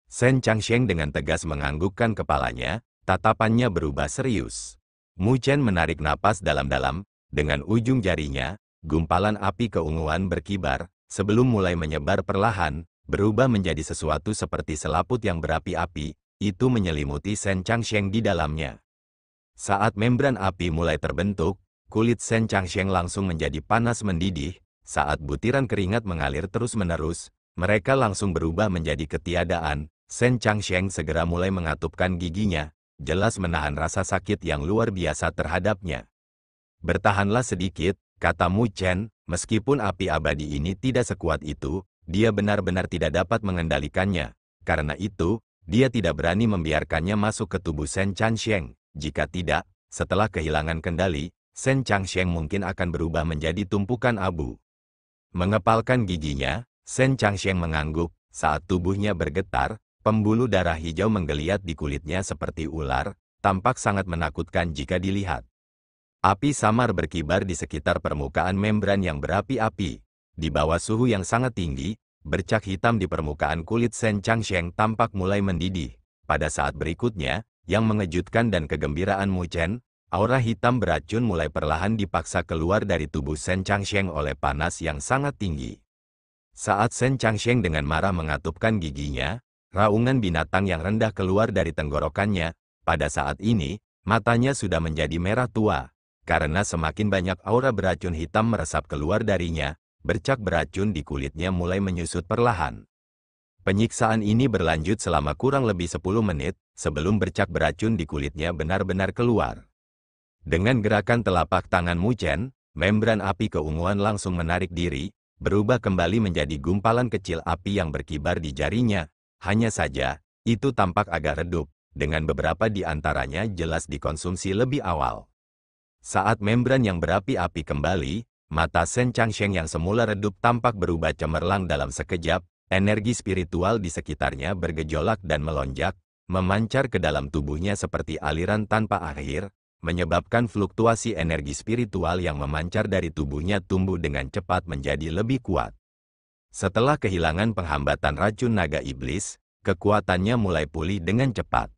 Shen Changsheng dengan tegas menganggukkan kepalanya, tatapannya berubah serius. Mu Chen menarik napas dalam-dalam, dengan ujung jarinya, gumpalan api keunguan berkibar, sebelum mulai menyebar perlahan, berubah menjadi sesuatu seperti selaput yang berapi-api, itu menyelimuti Shen Changsheng di dalamnya. Saat membran api mulai terbentuk, kulit Shen Changsheng langsung menjadi panas mendidih, saat butiran keringat mengalir terus-menerus, mereka langsung berubah menjadi ketiadaan. Shen Changsheng segera mulai mengatupkan giginya, jelas menahan rasa sakit yang luar biasa terhadapnya. Bertahanlah sedikit, kata Mu Chen, meskipun api abadi ini tidak sekuat itu, dia benar-benar tidak dapat mengendalikannya. Karena itu, dia tidak berani membiarkannya masuk ke tubuh Shen Changsheng. Jika tidak, setelah kehilangan kendali, Shen Changsheng mungkin akan berubah menjadi tumpukan abu. Mengepalkan giginya, Shen Changsheng mengangguk, saat tubuhnya bergetar, pembuluh darah hijau menggeliat di kulitnya seperti ular, tampak sangat menakutkan jika dilihat. Api samar berkibar di sekitar permukaan membran yang berapi-api. Di bawah suhu yang sangat tinggi, bercak hitam di permukaan kulit Shen Changsheng tampak mulai mendidih. Pada saat berikutnya, yang mengejutkan dan kegembiraan Mu Chen, aura hitam beracun mulai perlahan dipaksa keluar dari tubuh Shen Changsheng oleh panas yang sangat tinggi. Saat Shen Changsheng dengan marah mengatupkan giginya, raungan binatang yang rendah keluar dari tenggorokannya. Pada saat ini, matanya sudah menjadi merah tua. Karena semakin banyak aura beracun hitam meresap keluar darinya, bercak beracun di kulitnya mulai menyusut perlahan. Penyiksaan ini berlanjut selama kurang lebih 10 menit, sebelum bercak beracun di kulitnya benar-benar keluar. Dengan gerakan telapak tangan Mu Chen, membran api keunguan langsung menarik diri, berubah kembali menjadi gumpalan kecil api yang berkibar di jarinya. Hanya saja, itu tampak agak redup, dengan beberapa di antaranya jelas dikonsumsi lebih awal. Saat membran yang berapi-api kembali, mata Shen Changsheng yang semula redup tampak berubah cemerlang dalam sekejap, energi spiritual di sekitarnya bergejolak dan melonjak, memancar ke dalam tubuhnya seperti aliran tanpa akhir, menyebabkan fluktuasi energi spiritual yang memancar dari tubuhnya tumbuh dengan cepat menjadi lebih kuat. Setelah kehilangan penghambatan racun naga iblis, kekuatannya mulai pulih dengan cepat.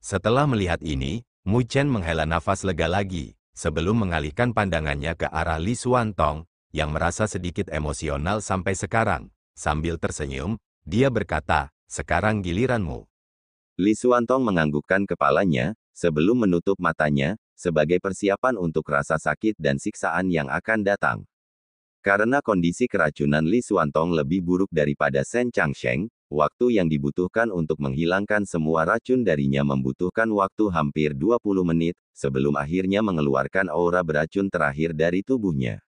Setelah melihat ini, Mu Chen menghela nafas lega lagi, sebelum mengalihkan pandangannya ke arah Li Xuantong, yang merasa sedikit emosional sampai sekarang. Sambil tersenyum, dia berkata, "Sekarang giliranmu." Li Xuantong menganggukkan kepalanya, sebelum menutup matanya, sebagai persiapan untuk rasa sakit dan siksaan yang akan datang. Karena kondisi keracunan Li Xuantong lebih buruk daripada Shen Changsheng, waktu yang dibutuhkan untuk menghilangkan semua racun darinya membutuhkan waktu hampir 20 menit, sebelum akhirnya mengeluarkan aura beracun terakhir dari tubuhnya.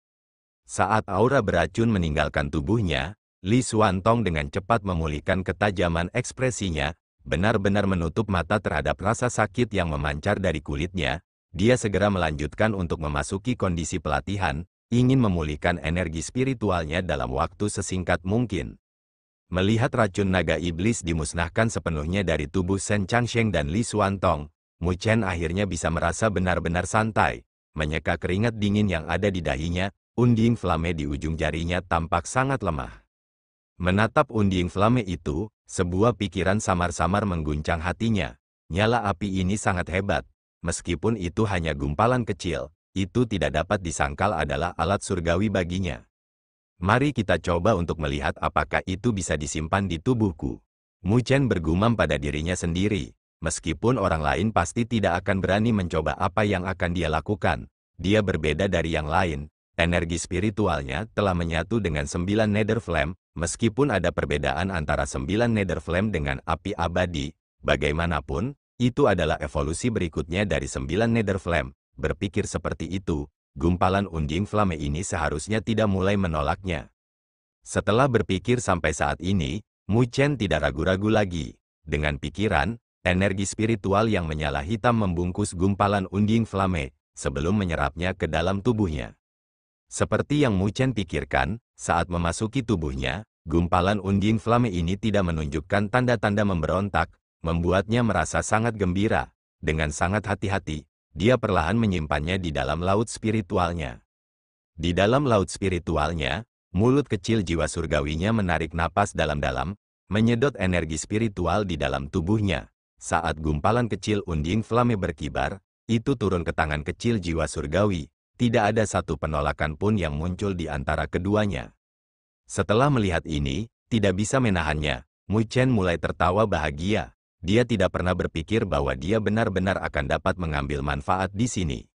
Saat aura beracun meninggalkan tubuhnya, Li Xuantong dengan cepat memulihkan ketajaman ekspresinya, benar-benar menutup mata terhadap rasa sakit yang memancar dari kulitnya. Dia segera melanjutkan untuk memasuki kondisi pelatihan, ingin memulihkan energi spiritualnya dalam waktu sesingkat mungkin. Melihat racun naga iblis dimusnahkan sepenuhnya dari tubuh Shen Changsheng dan Li Xuantong, Mu Chen akhirnya bisa merasa benar-benar santai. Menyeka keringat dingin yang ada di dahinya, unding flame di ujung jarinya tampak sangat lemah. Menatap unding flame itu, sebuah pikiran samar-samar mengguncang hatinya. Nyala api ini sangat hebat. Meskipun itu hanya gumpalan kecil, itu tidak dapat disangkal adalah alat surgawi baginya. Mari kita coba untuk melihat apakah itu bisa disimpan di tubuhku. Mu Chen bergumam pada dirinya sendiri. Meskipun orang lain pasti tidak akan berani mencoba apa yang akan dia lakukan. Dia berbeda dari yang lain. Energi spiritualnya telah menyatu dengan 9 Nether Flame. Meskipun ada perbedaan antara 9 Nether Flame dengan api abadi, bagaimanapun, itu adalah evolusi berikutnya dari 9 Nether Flame. Berpikir seperti itu, gumpalan unding flame ini seharusnya tidak mulai menolaknya. Setelah berpikir sampai saat ini, Mu Chen tidak ragu-ragu lagi. Dengan pikiran, energi spiritual yang menyala hitam membungkus gumpalan unding flame, sebelum menyerapnya ke dalam tubuhnya. Seperti yang Mu Chen pikirkan, saat memasuki tubuhnya, Gumpalan unding flame ini tidak menunjukkan tanda-tanda memberontak, membuatnya merasa sangat gembira. Dengan sangat hati-hati, dia perlahan menyimpannya di dalam laut spiritualnya. Di dalam laut spiritualnya, mulut kecil jiwa surgawinya menarik napas dalam-dalam, menyedot energi spiritual di dalam tubuhnya. Saat gumpalan kecil unding flame berkibar, itu turun ke tangan kecil jiwa surgawi. Tidak ada satu penolakan pun yang muncul di antara keduanya. Setelah melihat ini, tidak bisa menahannya, Mu Chen mulai tertawa bahagia. Dia tidak pernah berpikir bahwa dia benar-benar akan dapat mengambil manfaat di sini.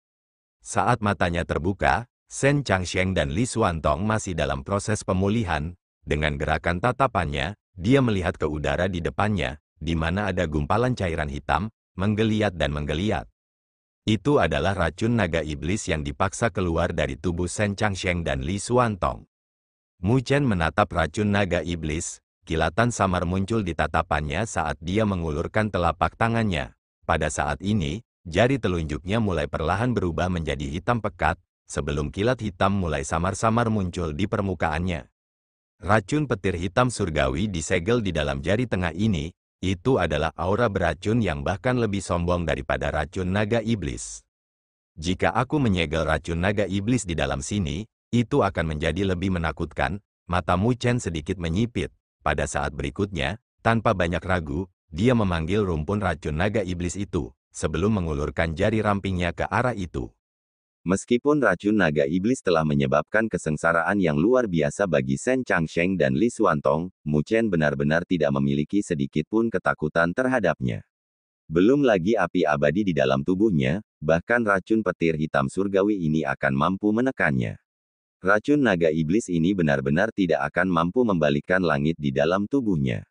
Saat matanya terbuka, Shen Changsheng dan Li Xuantong masih dalam proses pemulihan. Dengan gerakan tatapannya, dia melihat ke udara di depannya, di mana ada gumpalan cairan hitam, menggeliat dan menggeliat. Itu adalah racun naga iblis yang dipaksa keluar dari tubuh Shen Changsheng dan Li Xuantong. Mu Chen menatap racun naga iblis, kilatan samar muncul di tatapannya saat dia mengulurkan telapak tangannya. Pada saat ini, jari telunjuknya mulai perlahan berubah menjadi hitam pekat, sebelum kilat hitam mulai samar-samar muncul di permukaannya. Racun petir hitam surgawi disegel di dalam jari tengah ini, itu adalah aura beracun yang bahkan lebih sombong daripada racun naga iblis. Jika aku menyegel racun naga iblis di dalam sini, itu akan menjadi lebih menakutkan. Mata Mu Chen sedikit menyipit. Pada saat berikutnya, tanpa banyak ragu, dia memanggil rumpun racun naga iblis itu, sebelum mengulurkan jari rampingnya ke arah itu. Meskipun racun naga iblis telah menyebabkan kesengsaraan yang luar biasa bagi Shen Changsheng dan Li Xuantong, Mu Chen benar-benar tidak memiliki sedikit pun ketakutan terhadapnya. Belum lagi api abadi di dalam tubuhnya, bahkan racun petir hitam surgawi ini akan mampu menekannya. Racun naga iblis ini benar-benar tidak akan mampu membalikkan langit di dalam tubuhnya.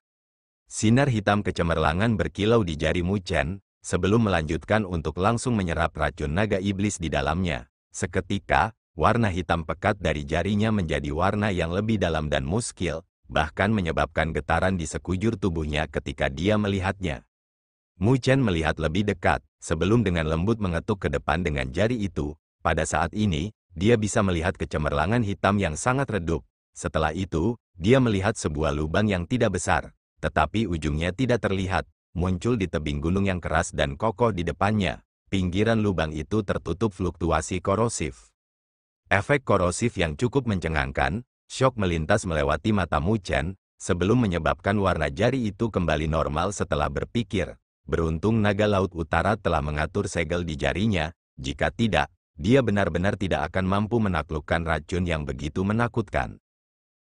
Sinar hitam kecemerlangan berkilau di jari Mu Chen, sebelum melanjutkan untuk langsung menyerap racun naga iblis di dalamnya. Seketika, warna hitam pekat dari jarinya menjadi warna yang lebih dalam dan muskil, bahkan menyebabkan getaran di sekujur tubuhnya ketika dia melihatnya. Mu Chen melihat lebih dekat, sebelum dengan lembut mengetuk ke depan dengan jari itu. Pada saat ini, dia bisa melihat kecemerlangan hitam yang sangat redup. Setelah itu, dia melihat sebuah lubang yang tidak besar, tetapi ujungnya tidak terlihat, muncul di tebing gunung yang keras dan kokoh di depannya. Pinggiran lubang itu tertutup fluktuasi korosif. Efek korosif yang cukup mencengangkan, syok melintas melewati mata Mu Chen, sebelum menyebabkan warna jari itu kembali normal setelah berpikir. Beruntung naga laut utara telah mengatur segel di jarinya, jika tidak, dia benar-benar tidak akan mampu menaklukkan racun yang begitu menakutkan.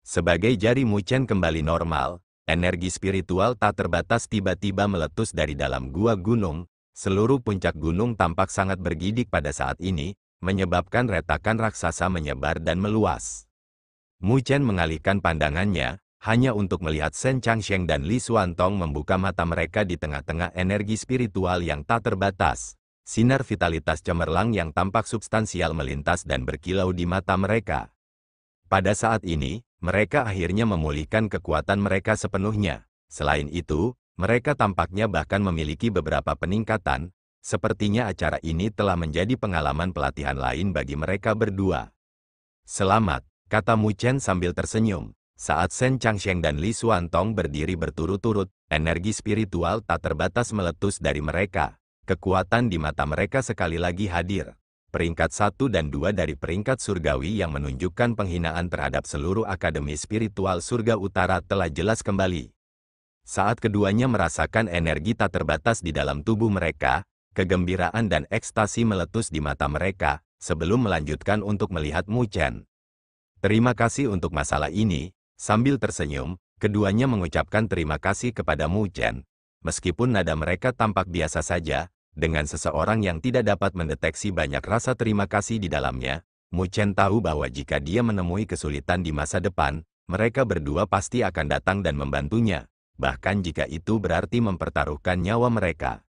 Sebagai jari Mu Chen kembali normal, energi spiritual tak terbatas tiba-tiba meletus dari dalam gua gunung. Seluruh puncak gunung tampak sangat bergidik pada saat ini, menyebabkan retakan raksasa menyebar dan meluas. Mu Chen mengalihkan pandangannya, hanya untuk melihat Shen Changsheng dan Li Xuantong membuka mata mereka di tengah-tengah energi spiritual yang tak terbatas. Sinar vitalitas cemerlang yang tampak substansial melintas dan berkilau di mata mereka. Pada saat ini, mereka akhirnya memulihkan kekuatan mereka sepenuhnya. Selain itu, mereka tampaknya bahkan memiliki beberapa peningkatan. Sepertinya acara ini telah menjadi pengalaman pelatihan lain bagi mereka berdua. Selamat, kata Mu Chen sambil tersenyum. Saat Shen Changsheng dan Li Xuantong berdiri berturut-turut, energi spiritual tak terbatas meletus dari mereka. Kekuatan di mata mereka sekali lagi hadir. Peringkat 1 dan 2 dari peringkat surgawi yang menunjukkan penghinaan terhadap seluruh akademi spiritual surga utara telah jelas kembali. Saat keduanya merasakan energi tak terbatas di dalam tubuh mereka, kegembiraan dan ekstasi meletus di mata mereka, sebelum melanjutkan untuk melihat Mu Chen. Terima kasih untuk masalah ini, sambil tersenyum, keduanya mengucapkan terima kasih kepada Mu Chen. Meskipun nada mereka tampak biasa saja, dengan seseorang yang tidak dapat mendeteksi banyak rasa terima kasih di dalamnya, Mu Chen tahu bahwa jika dia menemui kesulitan di masa depan, mereka berdua pasti akan datang dan membantunya, bahkan jika itu berarti mempertaruhkan nyawa mereka.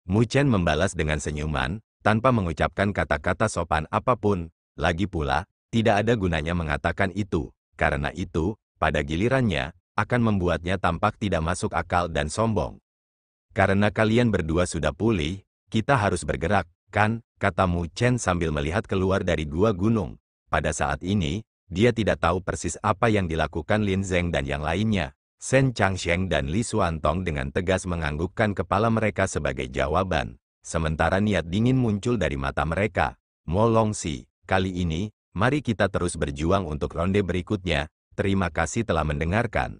Mu Chen membalas dengan senyuman, tanpa mengucapkan kata-kata sopan apapun. Lagi pula, tidak ada gunanya mengatakan itu, karena itu, pada gilirannya, akan membuatnya tampak tidak masuk akal dan sombong. Karena kalian berdua sudah pulih, kita harus bergerak, kan? Kata Mu Chen sambil melihat keluar dari gua gunung. Pada saat ini, Dia tidak tahu persis apa yang dilakukan Lin Zeng dan yang lainnya. Shen Changsheng dan Li Xuantong dengan tegas menganggukkan kepala mereka sebagai jawaban. Sementara niat dingin muncul dari mata mereka. Mo Longxi, kali ini, mari kita terus berjuang untuk ronde berikutnya. Terima kasih telah mendengarkan.